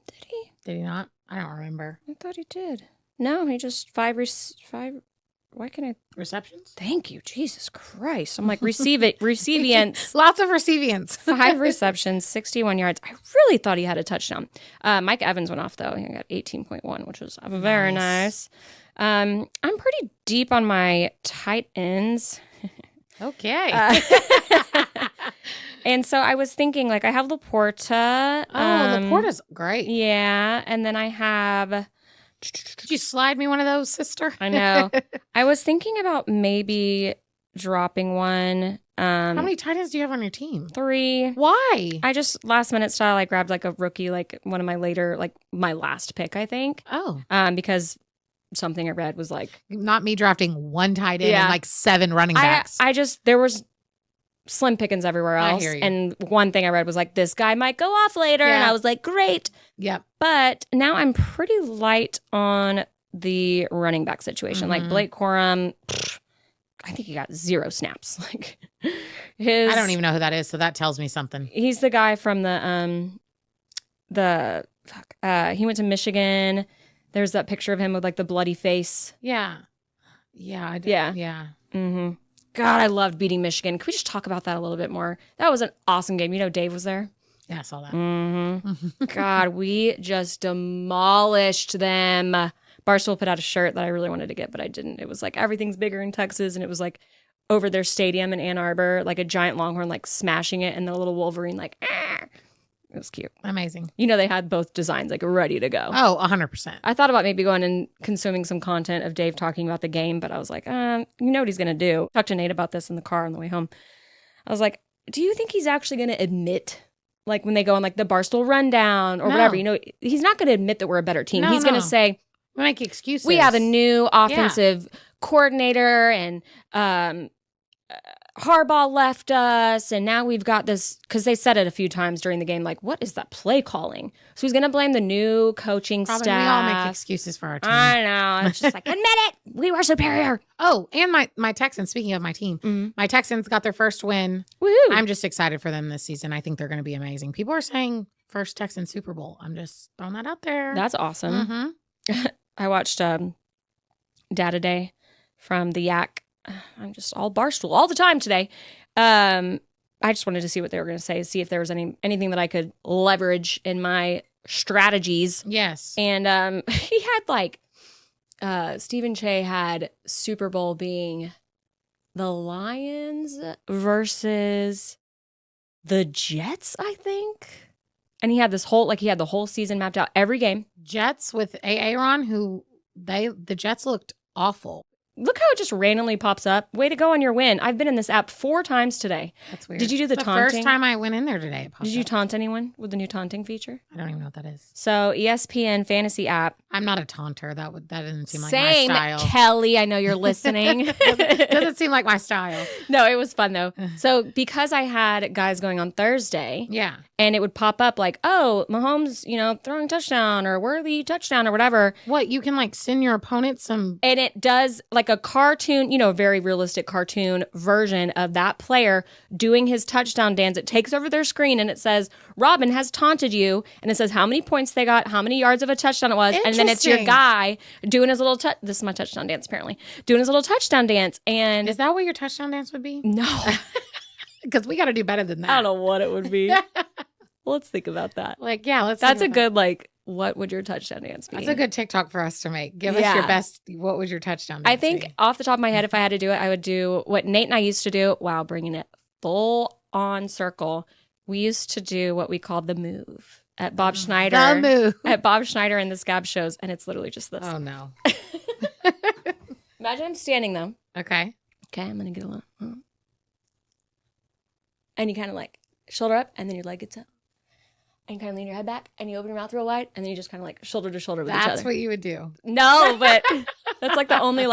[SPEAKER 1] did he?
[SPEAKER 2] Did he not? I don't remember.
[SPEAKER 1] I thought he did. No, he just five. Why can I?
[SPEAKER 2] Receptions?
[SPEAKER 1] Thank you. Jesus Christ. I'm like, receivants.
[SPEAKER 2] Lots of recipients.
[SPEAKER 1] 5 receptions, 61 yards. I really thought he had a touchdown. Mike Evans went off, though. He got 18.1, which was very nice. I'm pretty deep on my tight ends.
[SPEAKER 2] Okay.
[SPEAKER 1] And so I was thinking, like, I have Laporta.
[SPEAKER 2] Laporta's great.
[SPEAKER 1] Yeah. And then I have...
[SPEAKER 2] Did you slide me one of those, sister?
[SPEAKER 1] I know. I was thinking about maybe dropping one.
[SPEAKER 2] How many tight ends do you have on your team?
[SPEAKER 1] 3.
[SPEAKER 2] Why?
[SPEAKER 1] I just last minute style. I grabbed like a rookie, like one of my later, like my last pick, I think.
[SPEAKER 2] Oh.
[SPEAKER 1] Because something I read was like
[SPEAKER 2] not me drafting 1 tight end and like 7 running backs.
[SPEAKER 1] There was slim pickings everywhere else.
[SPEAKER 2] I hear you.
[SPEAKER 1] And one thing I read was like, this guy might go off later.
[SPEAKER 2] Yeah.
[SPEAKER 1] And I was like, great.
[SPEAKER 2] Yep.
[SPEAKER 1] But now I'm pretty light on the running back situation. Like Blake Corum, I think he got 0 snaps. Like
[SPEAKER 2] I don't even know who that is, so that tells me something.
[SPEAKER 1] He's the guy from he went to Michigan. There's that picture of him with like the bloody face.
[SPEAKER 2] Yeah. Yeah. I do.
[SPEAKER 1] Yeah. Mm-hmm. God, I loved beating Michigan. Can we just talk about that a little bit more? That was an awesome game. You know, Dave was there.
[SPEAKER 2] Yeah, I saw that.
[SPEAKER 1] Mm-hmm. God, we just demolished them. Barstool put out a shirt that I really wanted to get, but I didn't. It was like, everything's bigger in Texas, and it was like over their stadium in Ann Arbor, like a giant longhorn like smashing it, and the little Wolverine like, ah. It was cute.
[SPEAKER 2] Amazing.
[SPEAKER 1] You know, they had both designs like ready to go.
[SPEAKER 2] Oh, 100%.
[SPEAKER 1] I thought about maybe going and consuming some content of Dave talking about the game, but I was like, you know what he's going to do. Talked to Nate about this in the car on the way home. I was like, do you think he's actually going to admit, like when they go on like the Barstool rundown or whatever, you know, he's not going to admit that we're a better team. He's going to say,
[SPEAKER 2] we make excuses.
[SPEAKER 1] We have a new offensive coordinator and Harbaugh left us, and now we've got this, because they said it a few times during the game, like, what is that play calling? So he's going to blame the new coaching staff.
[SPEAKER 2] We all make excuses for our team.
[SPEAKER 1] I know. It's just like, admit it. We were superior.
[SPEAKER 2] Oh, and my Texans, speaking of my team, my Texans got their first win.
[SPEAKER 1] Woohoo.
[SPEAKER 2] I'm just excited for them this season. I think they're going to be amazing. People are saying first Texan Super Bowl. I'm just throwing that out there.
[SPEAKER 1] That's awesome. I watched Data Day from the Yak. I'm just all Barstool all the time today. I just wanted to see what they were going to say, see if there was anything that I could leverage in my strategies.
[SPEAKER 2] Yes.
[SPEAKER 1] And he had like Stephen Che had Super Bowl being the Lions versus the Jets, I think. And he had this whole the whole season mapped out, every game.
[SPEAKER 2] Jets with Aaron, the Jets looked awful.
[SPEAKER 1] Look how it just randomly pops up. Way to go on your win. I've been in this app 4 times today.
[SPEAKER 2] That's weird.
[SPEAKER 1] Did you do the taunting?
[SPEAKER 2] First time I went in there today.
[SPEAKER 1] Did you taunt anyone with the new taunting feature?
[SPEAKER 2] I don't even know what that is.
[SPEAKER 1] So ESPN fantasy app.
[SPEAKER 2] I'm not a taunter. That doesn't seem like my style.
[SPEAKER 1] Kelly, I know you're listening.
[SPEAKER 2] doesn't seem like my style.
[SPEAKER 1] No, it was fun though. So because I had guys going on Thursday.
[SPEAKER 2] Yeah.
[SPEAKER 1] And it would pop up like, oh, Mahomes, throwing touchdown or worthy touchdown or whatever.
[SPEAKER 2] What, you can like send your opponent some...
[SPEAKER 1] And it does like a cartoon, a very realistic cartoon version of that player doing his touchdown dance. It takes over their screen and it says, Robin has taunted you. And it says how many points they got, how many yards of a touchdown it was. And then it's your guy doing his little, this is my touchdown dance apparently, doing his little touchdown dance. And
[SPEAKER 2] is that what your touchdown dance would be?
[SPEAKER 1] No.
[SPEAKER 2] Because we got to do better than that.
[SPEAKER 1] I don't know what it would be. Let's think about that.
[SPEAKER 2] Like, yeah, let's.
[SPEAKER 1] That's a good, what would your touchdown dance be?
[SPEAKER 2] That's a good TikTok for us to make. Give us your best. What would your touchdown dance
[SPEAKER 1] I think
[SPEAKER 2] be?
[SPEAKER 1] Off the top of my head, if I had to do it, I would do what Nate and I used to do. Wow, bringing it full on circle. We used to do what we called the move at Bob Schneider.
[SPEAKER 2] The move.
[SPEAKER 1] At Bob Schneider and the Scab Shows. And it's literally just this.
[SPEAKER 2] Oh, no.
[SPEAKER 1] Imagine I'm standing, though.
[SPEAKER 2] Okay.
[SPEAKER 1] Okay, I'm going to get a little. And you kind of shoulder up, and then your leg gets up. And you kind of lean your head back, and you open your mouth real wide, and then you just kind of shoulder to shoulder with each other.
[SPEAKER 2] That's what you would do.
[SPEAKER 1] No, but that's the only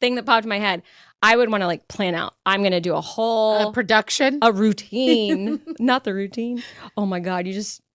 [SPEAKER 1] thing that popped in my head. I would want to plan out. I'm going to do a whole
[SPEAKER 2] production,
[SPEAKER 1] a routine, not the routine. Oh my God,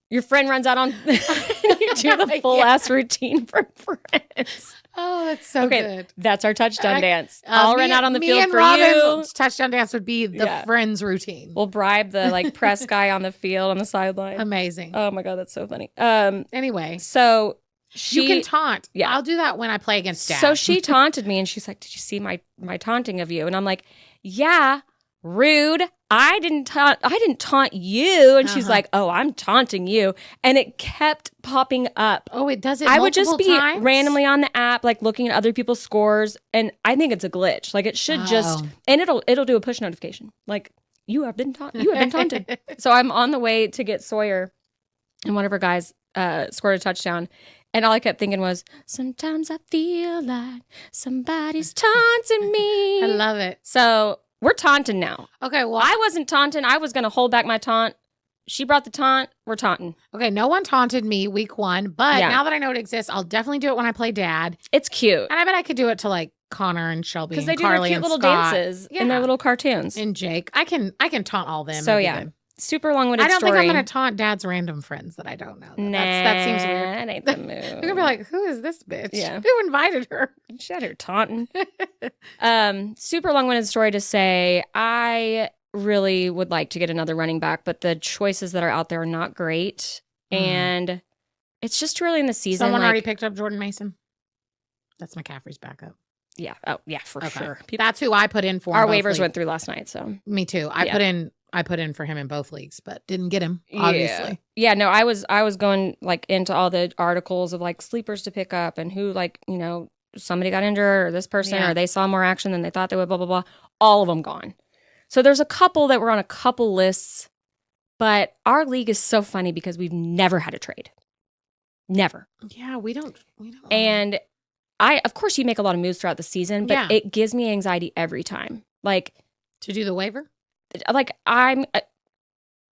[SPEAKER 1] your friend runs out on you do the full ass routine for friends.
[SPEAKER 2] Oh, that's so good.
[SPEAKER 1] That's our touchdown dance. I'll run out on the field for
[SPEAKER 2] Robin's touchdown dance would be the friends routine.
[SPEAKER 1] We'll bribe the press guy on the field on the sideline.
[SPEAKER 2] Amazing.
[SPEAKER 1] Oh my God, that's so funny.
[SPEAKER 2] Anyway,
[SPEAKER 1] so
[SPEAKER 2] you can taunt.
[SPEAKER 1] Yeah,
[SPEAKER 2] I'll do that when I play against Dad.
[SPEAKER 1] So she taunted me, and she's like, "Did you see my taunting of you?" And I'm like, "Yeah, rude. I didn't taunt you." And she's like, "Oh, I'm taunting you." And it kept popping up.
[SPEAKER 2] Oh, it does it.
[SPEAKER 1] I would just be
[SPEAKER 2] times?
[SPEAKER 1] randomly on the app, looking at other people's scores, and I think it's a glitch. It should just, and it'll do a push notification. You have been taunted. So I'm on the way to get Sawyer, and one of her guys scored a touchdown. And all I kept thinking was, sometimes I feel like somebody's taunting me.
[SPEAKER 2] I love it.
[SPEAKER 1] So we're taunting now.
[SPEAKER 2] Okay, well.
[SPEAKER 1] I wasn't taunting. I was going to hold back my taunt. She brought the taunt. We're taunting.
[SPEAKER 2] Okay, no one taunted me week 1, but now that I know it exists, I'll definitely do it when I play Dad.
[SPEAKER 1] It's cute.
[SPEAKER 2] And I bet I could do it to Connor and Shelby and
[SPEAKER 1] Because they
[SPEAKER 2] Carly
[SPEAKER 1] do their cute little
[SPEAKER 2] Scott.
[SPEAKER 1] dances in their little cartoons.
[SPEAKER 2] And Jake. I can taunt all them.
[SPEAKER 1] So yeah. Super long-winded story.
[SPEAKER 2] I don't think I'm going to taunt Dad's random friends that I don't know.
[SPEAKER 1] Nah,
[SPEAKER 2] that seems weird.
[SPEAKER 1] That ain't the move.
[SPEAKER 2] You're going to be like, who is this bitch?
[SPEAKER 1] Yeah.
[SPEAKER 2] Who invited her?
[SPEAKER 1] She had her taunting. Super long-winded story to say, I really would like to get another running back, but the choices that are out there are not great. And it's just too early in the season.
[SPEAKER 2] Someone already picked up Jordan Mason? That's McCaffrey's backup.
[SPEAKER 1] Yeah. Oh, yeah, for sure.
[SPEAKER 2] That's who I put in for.
[SPEAKER 1] Our waivers went through last night, so.
[SPEAKER 2] Me too. I put in for him in both leagues, but didn't get him, obviously.
[SPEAKER 1] Yeah, no, I was going into all the articles of sleepers to pick up and who somebody got injured or this person or they saw more action than they thought they would, blah, blah, blah. All of them gone. So there's a couple that were on a couple lists, but our league is so funny because we've never had a trade. Never.
[SPEAKER 2] Yeah, we don't.
[SPEAKER 1] And of course you make a lot of moves throughout the season, but it gives me anxiety every time.
[SPEAKER 2] To do the waiver?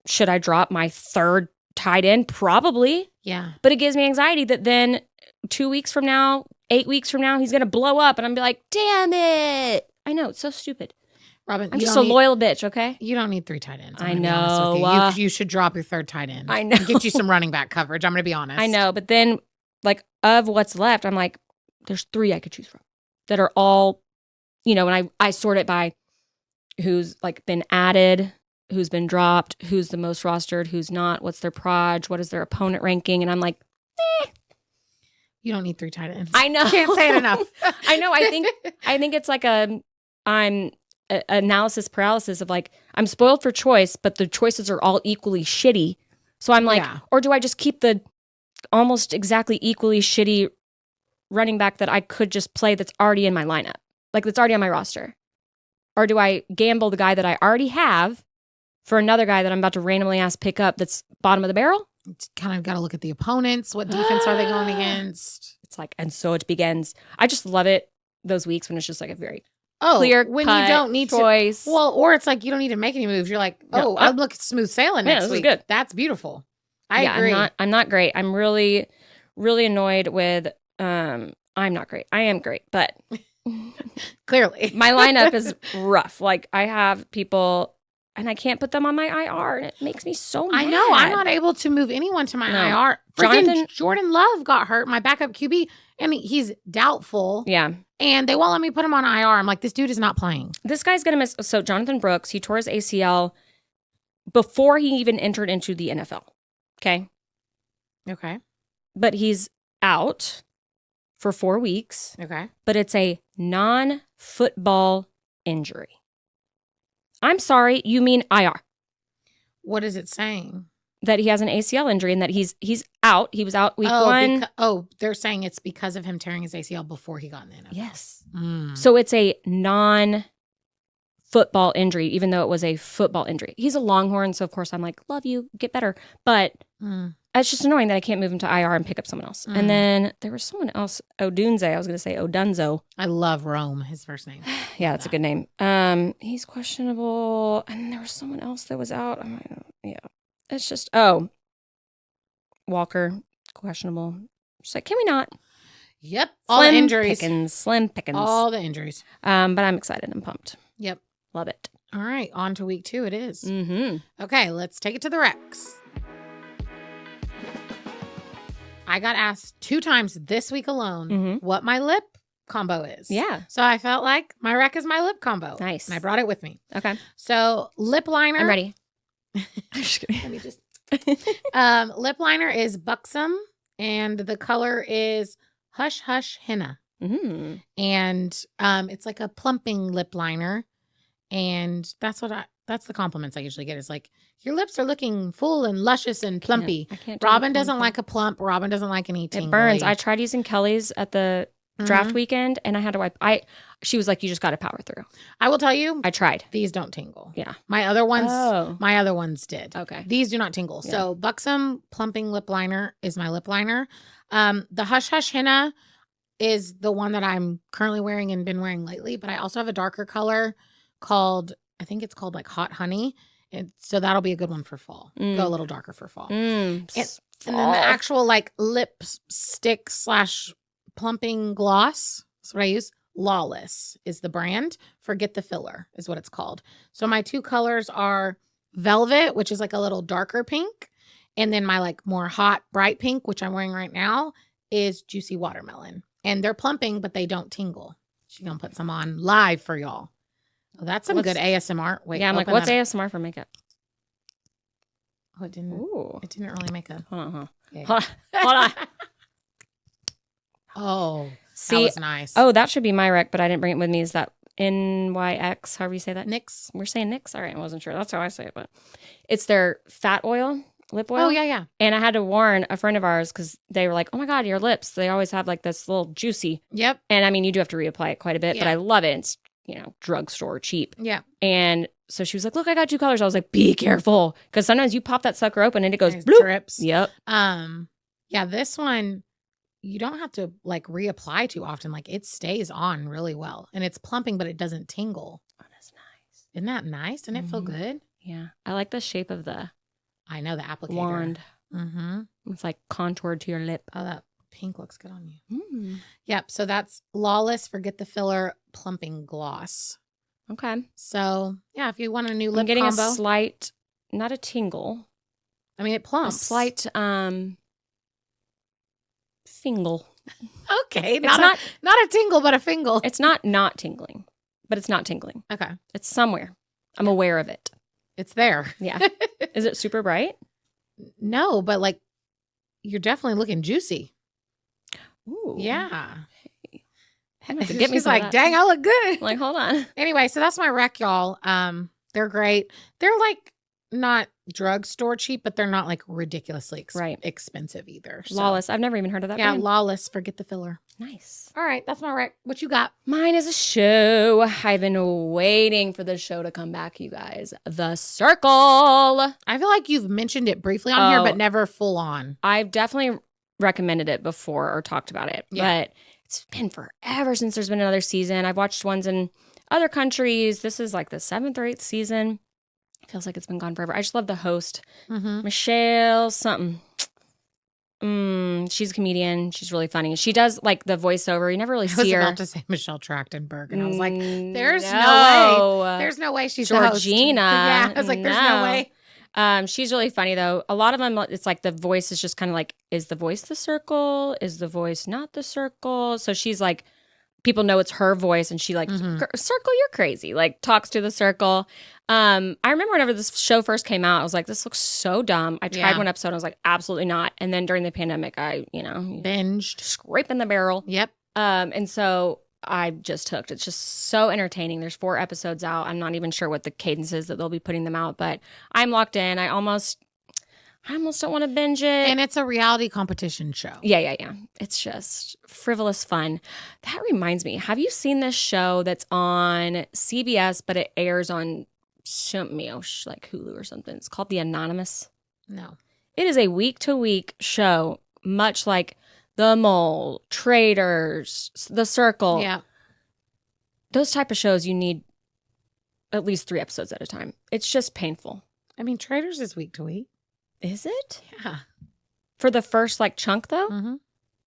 [SPEAKER 1] Should I drop my third tight end? Probably.
[SPEAKER 2] Yeah.
[SPEAKER 1] But it gives me anxiety that then 2 weeks from now, 8 weeks from now, he's going to blow up and I'm going to be like, damn it. I know. It's so stupid.
[SPEAKER 2] Robin,
[SPEAKER 1] I'm just a loyal bitch, okay?
[SPEAKER 2] You don't need 3 tight ends.
[SPEAKER 1] I know.
[SPEAKER 2] You should drop your third tight end.
[SPEAKER 1] I know.
[SPEAKER 2] And get you some running back coverage. I'm going to be honest.
[SPEAKER 1] I know. But then, of what's left, I'm like, there's 3 I could choose from that are all, and I sort it by who's been added, who's been dropped, who's the most rostered, who's not, what's their proj, what is their opponent ranking, and I'm like,
[SPEAKER 2] You don't need 3 tight ends.
[SPEAKER 1] I know.
[SPEAKER 2] Can't say it enough.
[SPEAKER 1] I know. I think it's analysis paralysis of like, I'm spoiled for choice, but the choices are all equally shitty. So I'm like, or do I just keep the almost exactly equally shitty running back that I could just play that's already in my lineup, like that's already on my roster? Or do I gamble the guy that I already have for another guy that I'm about to randomly ask pick up that's bottom of the barrel?
[SPEAKER 2] It's kind of got to look at the opponents. What defense are they going against?
[SPEAKER 1] It's like, and so it begins. I just love it, those weeks when it's just like a very clear
[SPEAKER 2] when you don't need
[SPEAKER 1] choice.
[SPEAKER 2] Well, or it's like you don't need to make any moves. You're like, I'm looking smooth sailing next week. Good. That's beautiful. I agree.
[SPEAKER 1] I'm not great. I'm really, really annoyed with, I'm not great. I am great, but
[SPEAKER 2] clearly
[SPEAKER 1] my lineup is rough. Like I have people and I can't put them on my IR and it makes me so mad.
[SPEAKER 2] I know. I'm not able to move anyone to my IR. Freaking Jordan Love got hurt, my backup QB, and he's doubtful.
[SPEAKER 1] Yeah.
[SPEAKER 2] And they won't let me put him on IR. I'm like, this dude is not playing.
[SPEAKER 1] This guy's going to miss. So Jonathan Brooks, he tore his ACL before he even entered into the NFL. Okay. But he's out for 4 weeks.
[SPEAKER 2] Okay.
[SPEAKER 1] But it's a non-football injury. I'm sorry, you mean IR.
[SPEAKER 2] What is it saying?
[SPEAKER 1] That he has an ACL injury and that he's out. He was out week 1.
[SPEAKER 2] They're saying it's because of him tearing his ACL before he got in the NFL.
[SPEAKER 1] Yes. So it's a non-football injury, even though it was a football injury. He's a Longhorn, so of course I'm like, love you, get better. But it's just annoying that I can't move him to IR and pick up someone else. And then there was someone else, Odunze. I was going to say Odunzo.
[SPEAKER 2] I love Rome, his first name.
[SPEAKER 1] Yeah, that's a good name. He's questionable. And there was someone else that was out. Yeah. It's just, Walker, questionable. Just like, can we not?
[SPEAKER 2] Yep. All the injuries.
[SPEAKER 1] Slim pickings.
[SPEAKER 2] All the injuries.
[SPEAKER 1] But I'm excited. I'm pumped.
[SPEAKER 2] Yep.
[SPEAKER 1] Love it.
[SPEAKER 2] All right. On to week 2 it is.
[SPEAKER 1] Mm-hmm.
[SPEAKER 2] Okay. Let's take it to the Rex. I got asked 2 times this week alone what my lip combo is.
[SPEAKER 1] Yeah.
[SPEAKER 2] So I felt like my rec is my lip combo.
[SPEAKER 1] Nice.
[SPEAKER 2] And I brought it with me.
[SPEAKER 1] Okay.
[SPEAKER 2] So lip liner.
[SPEAKER 1] I'm ready.
[SPEAKER 2] I'm just kidding. Let me just. Lip liner is Buxom, and the color is Hush Hush Henna.
[SPEAKER 1] Mm-hmm.
[SPEAKER 2] And it's like a plumping lip liner, and that's the compliments I usually get. Is like, your lips are looking full and luscious and plumpy. I can't Robin doesn't like a plump. Robin doesn't like any tingly.
[SPEAKER 1] It burns. I tried using Kelly's at the draft weekend, and I had to wipe. She was like, you just got to power through.
[SPEAKER 2] I will tell you.
[SPEAKER 1] I tried.
[SPEAKER 2] These don't tingle.
[SPEAKER 1] Yeah.
[SPEAKER 2] My other ones did.
[SPEAKER 1] Okay.
[SPEAKER 2] These do not tingle. Yeah. So Buxom plumping lip liner is my lip liner. The Hush Hush Henna is the one that I'm currently wearing and been wearing lately, but I also have a darker color I think it's called like Hot Honey. And so that'll be a good one for fall. Go a little darker for fall. And then the actual like lipstick / plumping gloss, that's what I use. Lawless is the brand. Forget the filler is what it's called. So my 2 colors are Velvet, which is like a little darker pink. And then my like more hot, bright pink, which I'm wearing right now, is Juicy Watermelon. And they're plumping, but they don't tingle. She's going to put some on live for y'all. Oh, that's some good ASMR. Wait,
[SPEAKER 1] yeah, I'm like, what's ASMR for makeup?
[SPEAKER 2] Oh, it didn't really make a...
[SPEAKER 1] Hold on.
[SPEAKER 2] Okay.
[SPEAKER 1] Hold on.
[SPEAKER 2] Oh,
[SPEAKER 1] see,
[SPEAKER 2] that was nice.
[SPEAKER 1] Oh, that should be my rec, but I didn't bring it with me. Is that NYX, however you say that?
[SPEAKER 2] NYX.
[SPEAKER 1] We're saying NYX? All right, I wasn't sure. That's how I say it, but it's their fat oil, lip oil.
[SPEAKER 2] Oh, yeah.
[SPEAKER 1] And I had to warn a friend of ours because they were like, oh my God, your lips. They always have like this little juicy.
[SPEAKER 2] Yep.
[SPEAKER 1] And I mean, you do have to reapply it quite a bit, but I love it. It's, drugstore cheap.
[SPEAKER 2] Yeah.
[SPEAKER 1] And so she was like, look, I got 2 colors. I was like, be careful. Because sometimes you pop that sucker open and it goes bloop.
[SPEAKER 2] Drips.
[SPEAKER 1] Yep.
[SPEAKER 2] Yeah, this one, you don't have to like reapply too often. Like it stays on really well. And it's plumping, but it doesn't tingle.
[SPEAKER 1] Oh, that's nice.
[SPEAKER 2] Isn't that nice? Doesn't it feel good?
[SPEAKER 1] Yeah. I like the shape of the
[SPEAKER 2] I know the applicator.
[SPEAKER 1] Wand.
[SPEAKER 2] Mm-hmm.
[SPEAKER 1] It's like contoured to your lip.
[SPEAKER 2] Oh, that pink looks good on you. Yep. So that's Lawless Forget the Filler Plumping Gloss.
[SPEAKER 1] Okay.
[SPEAKER 2] So yeah, if you want a new lip
[SPEAKER 1] I'm getting
[SPEAKER 2] combo,
[SPEAKER 1] a slight, not a tingle.
[SPEAKER 2] I mean, it plumps.
[SPEAKER 1] A slight fingle.
[SPEAKER 2] Okay. Not a tingle, but a fingle.
[SPEAKER 1] It's not tingling, but it's not tingling.
[SPEAKER 2] Okay.
[SPEAKER 1] It's somewhere. I'm aware of it.
[SPEAKER 2] It's there.
[SPEAKER 1] Yeah. Is it super bright?
[SPEAKER 2] No, but like you're definitely looking juicy.
[SPEAKER 1] Ooh.
[SPEAKER 2] Yeah.
[SPEAKER 1] Get me
[SPEAKER 2] She's
[SPEAKER 1] some of
[SPEAKER 2] like,
[SPEAKER 1] that.
[SPEAKER 2] dang, I look good.
[SPEAKER 1] Like, hold on.
[SPEAKER 2] Anyway, so that's my rec, y'all. They're great. They're like not drugstore cheap, but they're not like ridiculously expensive either. So.
[SPEAKER 1] Lawless. I've never even heard of that.
[SPEAKER 2] Yeah,
[SPEAKER 1] brand.
[SPEAKER 2] Lawless. Forget the filler.
[SPEAKER 1] Nice.
[SPEAKER 2] All right, that's my rec. What you got?
[SPEAKER 1] Mine is a show. I've been waiting for the show to come back, you guys. The Circle.
[SPEAKER 2] I feel like you've mentioned it briefly on here, but never full on.
[SPEAKER 1] I've definitely recommended it before or talked about it, but it's been forever since there's been another season. I've watched ones in other countries. This is like the 7th or 8th season. Feels like it's been gone forever. I just love the host, Michelle something. She's a comedian. She's really funny. She does like the voiceover. You never really see her.
[SPEAKER 2] I was about to say Michelle Trachtenberg, and I was like, "There's no way. There's no way she's
[SPEAKER 1] Georgina."
[SPEAKER 2] the host. Yeah, I was like, "There's no way."
[SPEAKER 1] She's really funny though. A lot of them, it's like the voice is just kind of like, is the voice the circle? Is the voice not the circle? So she's like, people know it's her voice, and she like, circle, you're crazy. Like talks to the circle. I remember whenever this show first came out, I was like, this looks so dumb. I tried one episode, I was like, absolutely not. And then during the pandemic, I,
[SPEAKER 2] binged,
[SPEAKER 1] scraping the barrel.
[SPEAKER 2] Yep.
[SPEAKER 1] And so I just hooked. It's just so entertaining. There's 4 episodes out. I'm not even sure what the cadence is that they'll be putting them out, but I'm locked in. I almost don't want to binge it.
[SPEAKER 2] And it's a reality competition show.
[SPEAKER 1] Yeah. It's just frivolous fun. That reminds me, have you seen this show that's on CBS, but it airs on like Hulu or something? It's called The Anonymous.
[SPEAKER 2] No.
[SPEAKER 1] It is a week-to-week show, much like The Mole, Traitors, The Circle.
[SPEAKER 2] Yeah.
[SPEAKER 1] Those type of shows, you need at least 3 episodes at a time. It's just painful.
[SPEAKER 2] I mean, Traitors is week to week.
[SPEAKER 1] Is it?
[SPEAKER 2] Yeah.
[SPEAKER 1] For the first chunk though,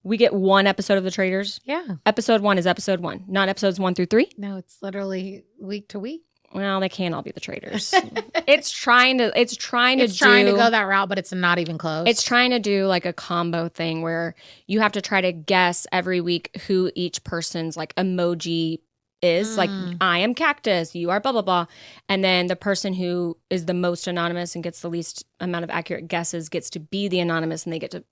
[SPEAKER 1] we get 1 episode of The Traitors.
[SPEAKER 2] Yeah.
[SPEAKER 1] Episode 1 is episode 1, not episodes 1 through 3.
[SPEAKER 2] No, it's literally week to week.
[SPEAKER 1] Well, they can't all be The Traitors. It's trying to
[SPEAKER 2] go that route, but it's not even close.
[SPEAKER 1] It's trying to do like a combo thing where you have to try to guess every week who each person's like emoji is. Like, I am cactus, you are blah, blah, blah. And then the person who is the most anonymous and gets the least amount of accurate guesses gets to be the anonymous, and they get to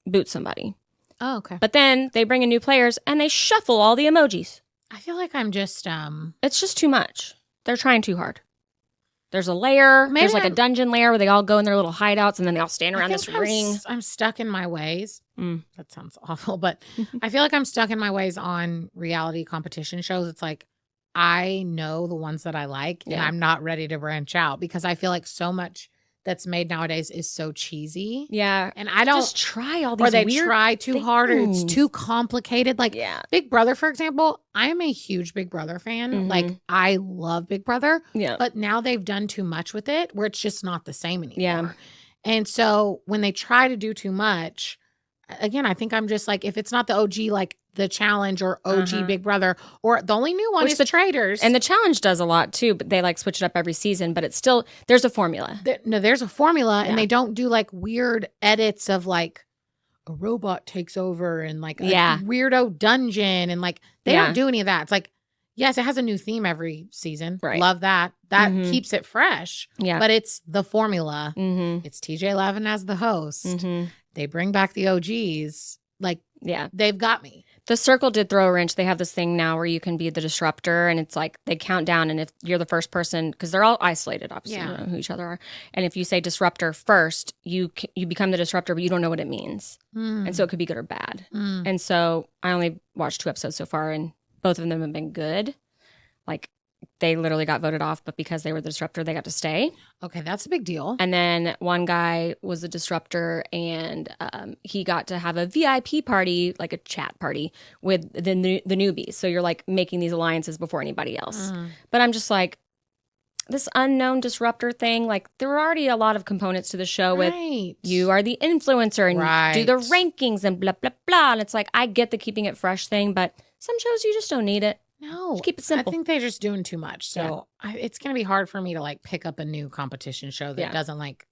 [SPEAKER 1] boot somebody.
[SPEAKER 2] Oh, okay.
[SPEAKER 1] But then they bring in new players and they shuffle all the emojis.
[SPEAKER 2] I feel like I'm just
[SPEAKER 1] It's just too much. They're trying too hard. There's a layer. There's like a dungeon layer where they all go in their little hideouts and then they all stand around this ring.
[SPEAKER 2] I'm stuck in my ways. That sounds awful, but I feel like I'm stuck in my ways on reality competition shows. It's like I know the ones that I like, and I'm not ready to branch out because I feel like so much that's made nowadays is so cheesy.
[SPEAKER 1] Yeah.
[SPEAKER 2] And I don't
[SPEAKER 1] just try all these
[SPEAKER 2] or they
[SPEAKER 1] weird
[SPEAKER 2] try too hard, or it's too complicated. Like Big Brother, for example, I am a huge Big Brother fan. Like I love Big Brother. Yeah. But now they've done too much with it where it's just not the same anymore. Yeah. And so when they try to do too much, again, I think I'm just like, if it's not the OG, like the Challenge or OG Big Brother, or the only new one is the Traitors.
[SPEAKER 1] And the Challenge does a lot too, but they like switch it up every season, but it's still, there's a formula.
[SPEAKER 2] There's a formula, and they don't do like weird edits of like a robot takes over and like a weirdo dungeon, and like they don't do any of that. It's like, yes, it has a new theme every season. Right. Love that. That keeps it fresh. Yeah. But it's the formula. It's TJ Lavin as the host. They bring back the OGs. Like, they've got me.
[SPEAKER 1] The Circle did throw a wrench. They have this thing now where you can be the disruptor, and it's like they count down, and if you're the first person, because they're all isolated, obviously, you don't know who each other are, and if you say disruptor first, you become the disruptor, but you don't know what it means, and so it could be good or bad. And so I only watched 2 episodes so far, and both of them have been good. Like, they literally got voted off, but because they were the disruptor, they got to stay.
[SPEAKER 2] Okay, that's a big deal.
[SPEAKER 1] And then one guy was a disruptor, and he got to have a VIP party, like a chat party with the newbies. So you're like making these alliances before anybody else. But I'm just like, this unknown disruptor thing, like there were already a lot of components to the show with you are the influencer and you do the rankings and blah, blah, blah. And it's like, I get the keeping it fresh thing, but some shows you just don't need it.
[SPEAKER 2] No,
[SPEAKER 1] just keep it simple.
[SPEAKER 2] I think they're just doing too much. So it's going to be hard for me to like pick up a new competition show that doesn't like.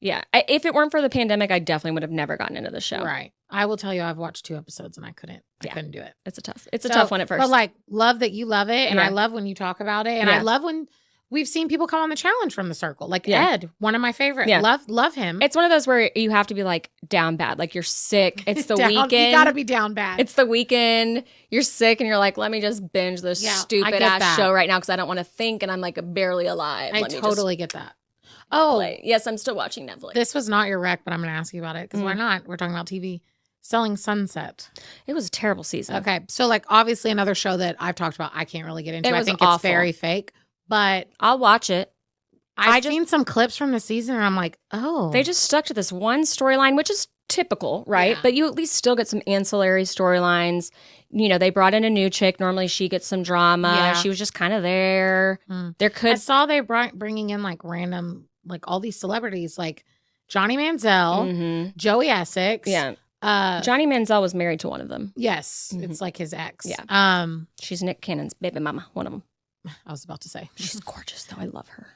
[SPEAKER 1] Yeah. If it weren't for the pandemic, I definitely would have never gotten into the show.
[SPEAKER 2] Right. I will tell you, I've watched 2 episodes and I couldn't do it.
[SPEAKER 1] It's a tough one at first.
[SPEAKER 2] But like, love that you love it. And I love when you talk about it. And I love when we've seen people come on the challenge from the circle. Like Ed, one of my favorite.
[SPEAKER 1] Yeah.
[SPEAKER 2] Love him.
[SPEAKER 1] It's one of those where you have to be like down bad. Like you're sick. It's the weekend.
[SPEAKER 2] You gotta be down bad.
[SPEAKER 1] It's the weekend. You're sick and you're like, let me just binge this stupid ass show right now because I don't want to think and I'm like barely alive.
[SPEAKER 2] I totally get that. Oh.
[SPEAKER 1] Yes, I'm still watching Netflix.
[SPEAKER 2] This was not your rec, but I'm going to ask you about it because why not? We're talking about TV. Selling Sunset.
[SPEAKER 1] It was a terrible season.
[SPEAKER 2] Okay. So like obviously another show that I've talked about I can't really get into. I think
[SPEAKER 1] awful.
[SPEAKER 2] It's very fake, but
[SPEAKER 1] I'll watch it.
[SPEAKER 2] I've seen some clips from the season and I'm like, oh.
[SPEAKER 1] They just stuck to this one storyline, which is typical, right?
[SPEAKER 2] Yeah.
[SPEAKER 1] But you at least still get some ancillary storylines. You know, they brought in a new chick. Normally she gets some drama.
[SPEAKER 2] Yeah.
[SPEAKER 1] She was just kind of there.
[SPEAKER 2] I saw they bringing in like random, like all these celebrities like Johnny Manziel, Joey Essex.
[SPEAKER 1] Yeah. Johnny Manziel was married to one of them.
[SPEAKER 2] Yes. It's like his ex.
[SPEAKER 1] Yeah. She's Nick Cannon's baby mama, one of them.
[SPEAKER 2] I was about to say.
[SPEAKER 1] She's gorgeous though. I love her.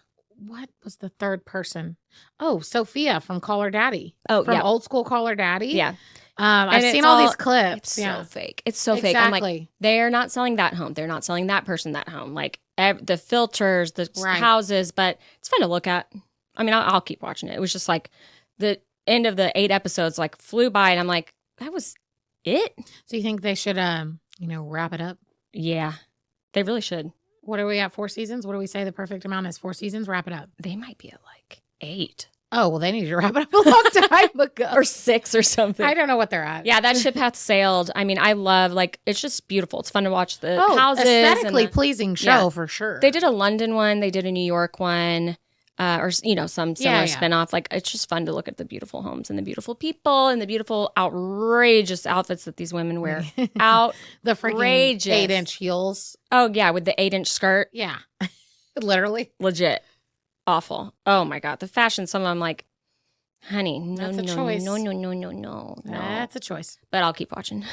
[SPEAKER 2] What was the third person? Oh, Sophia from Call Her Daddy.
[SPEAKER 1] Oh,
[SPEAKER 2] from Old School Call Her Daddy.
[SPEAKER 1] Yeah.
[SPEAKER 2] I've seen all these clips.
[SPEAKER 1] It's so fake. It's so fake. I'm like, they're not selling that home. They're not selling that person that home. Like the filters, the houses, but it's fun to look at. I mean, I'll keep watching it. It was just like the end of the 8 episodes like flew by and I'm like, that was it.
[SPEAKER 2] So you think they should, wrap it up?
[SPEAKER 1] Yeah, they really should.
[SPEAKER 2] What are we at? 4 seasons? What do we say the perfect amount is? 4 seasons? Wrap it up.
[SPEAKER 1] They might be at like 8.
[SPEAKER 2] Oh, well, they need to wrap it up a long time ago.
[SPEAKER 1] Or 6 or something.
[SPEAKER 2] I don't know what they're at.
[SPEAKER 1] Yeah, that ship hath sailed. I mean, I love, like, it's just beautiful. It's fun to watch the houses.
[SPEAKER 2] Aesthetically pleasing show for sure.
[SPEAKER 1] They did a London one. They did a New York one. Or, some similar spinoff. Like, it's just fun to look at the beautiful homes and the beautiful people and the beautiful, outrageous outfits that these women wear.
[SPEAKER 2] The freaking 8-inch heels.
[SPEAKER 1] Oh, yeah, with the 8-inch skirt.
[SPEAKER 2] Yeah. Literally.
[SPEAKER 1] Legit. Awful. Oh, my God. The fashion, some of them, like, honey, no.
[SPEAKER 2] That's a choice.
[SPEAKER 1] But I'll keep watching.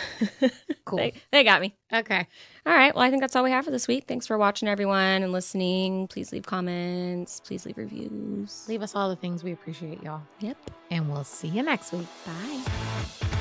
[SPEAKER 2] Cool.
[SPEAKER 1] They got me.
[SPEAKER 2] Okay.
[SPEAKER 1] All right. Well, I think that's all we have for this week. Thanks for watching, everyone, and listening. Please leave comments. Please leave reviews.
[SPEAKER 2] Leave us all the things. We appreciate y'all.
[SPEAKER 1] Yep.
[SPEAKER 2] And we'll see you next week.
[SPEAKER 1] Bye.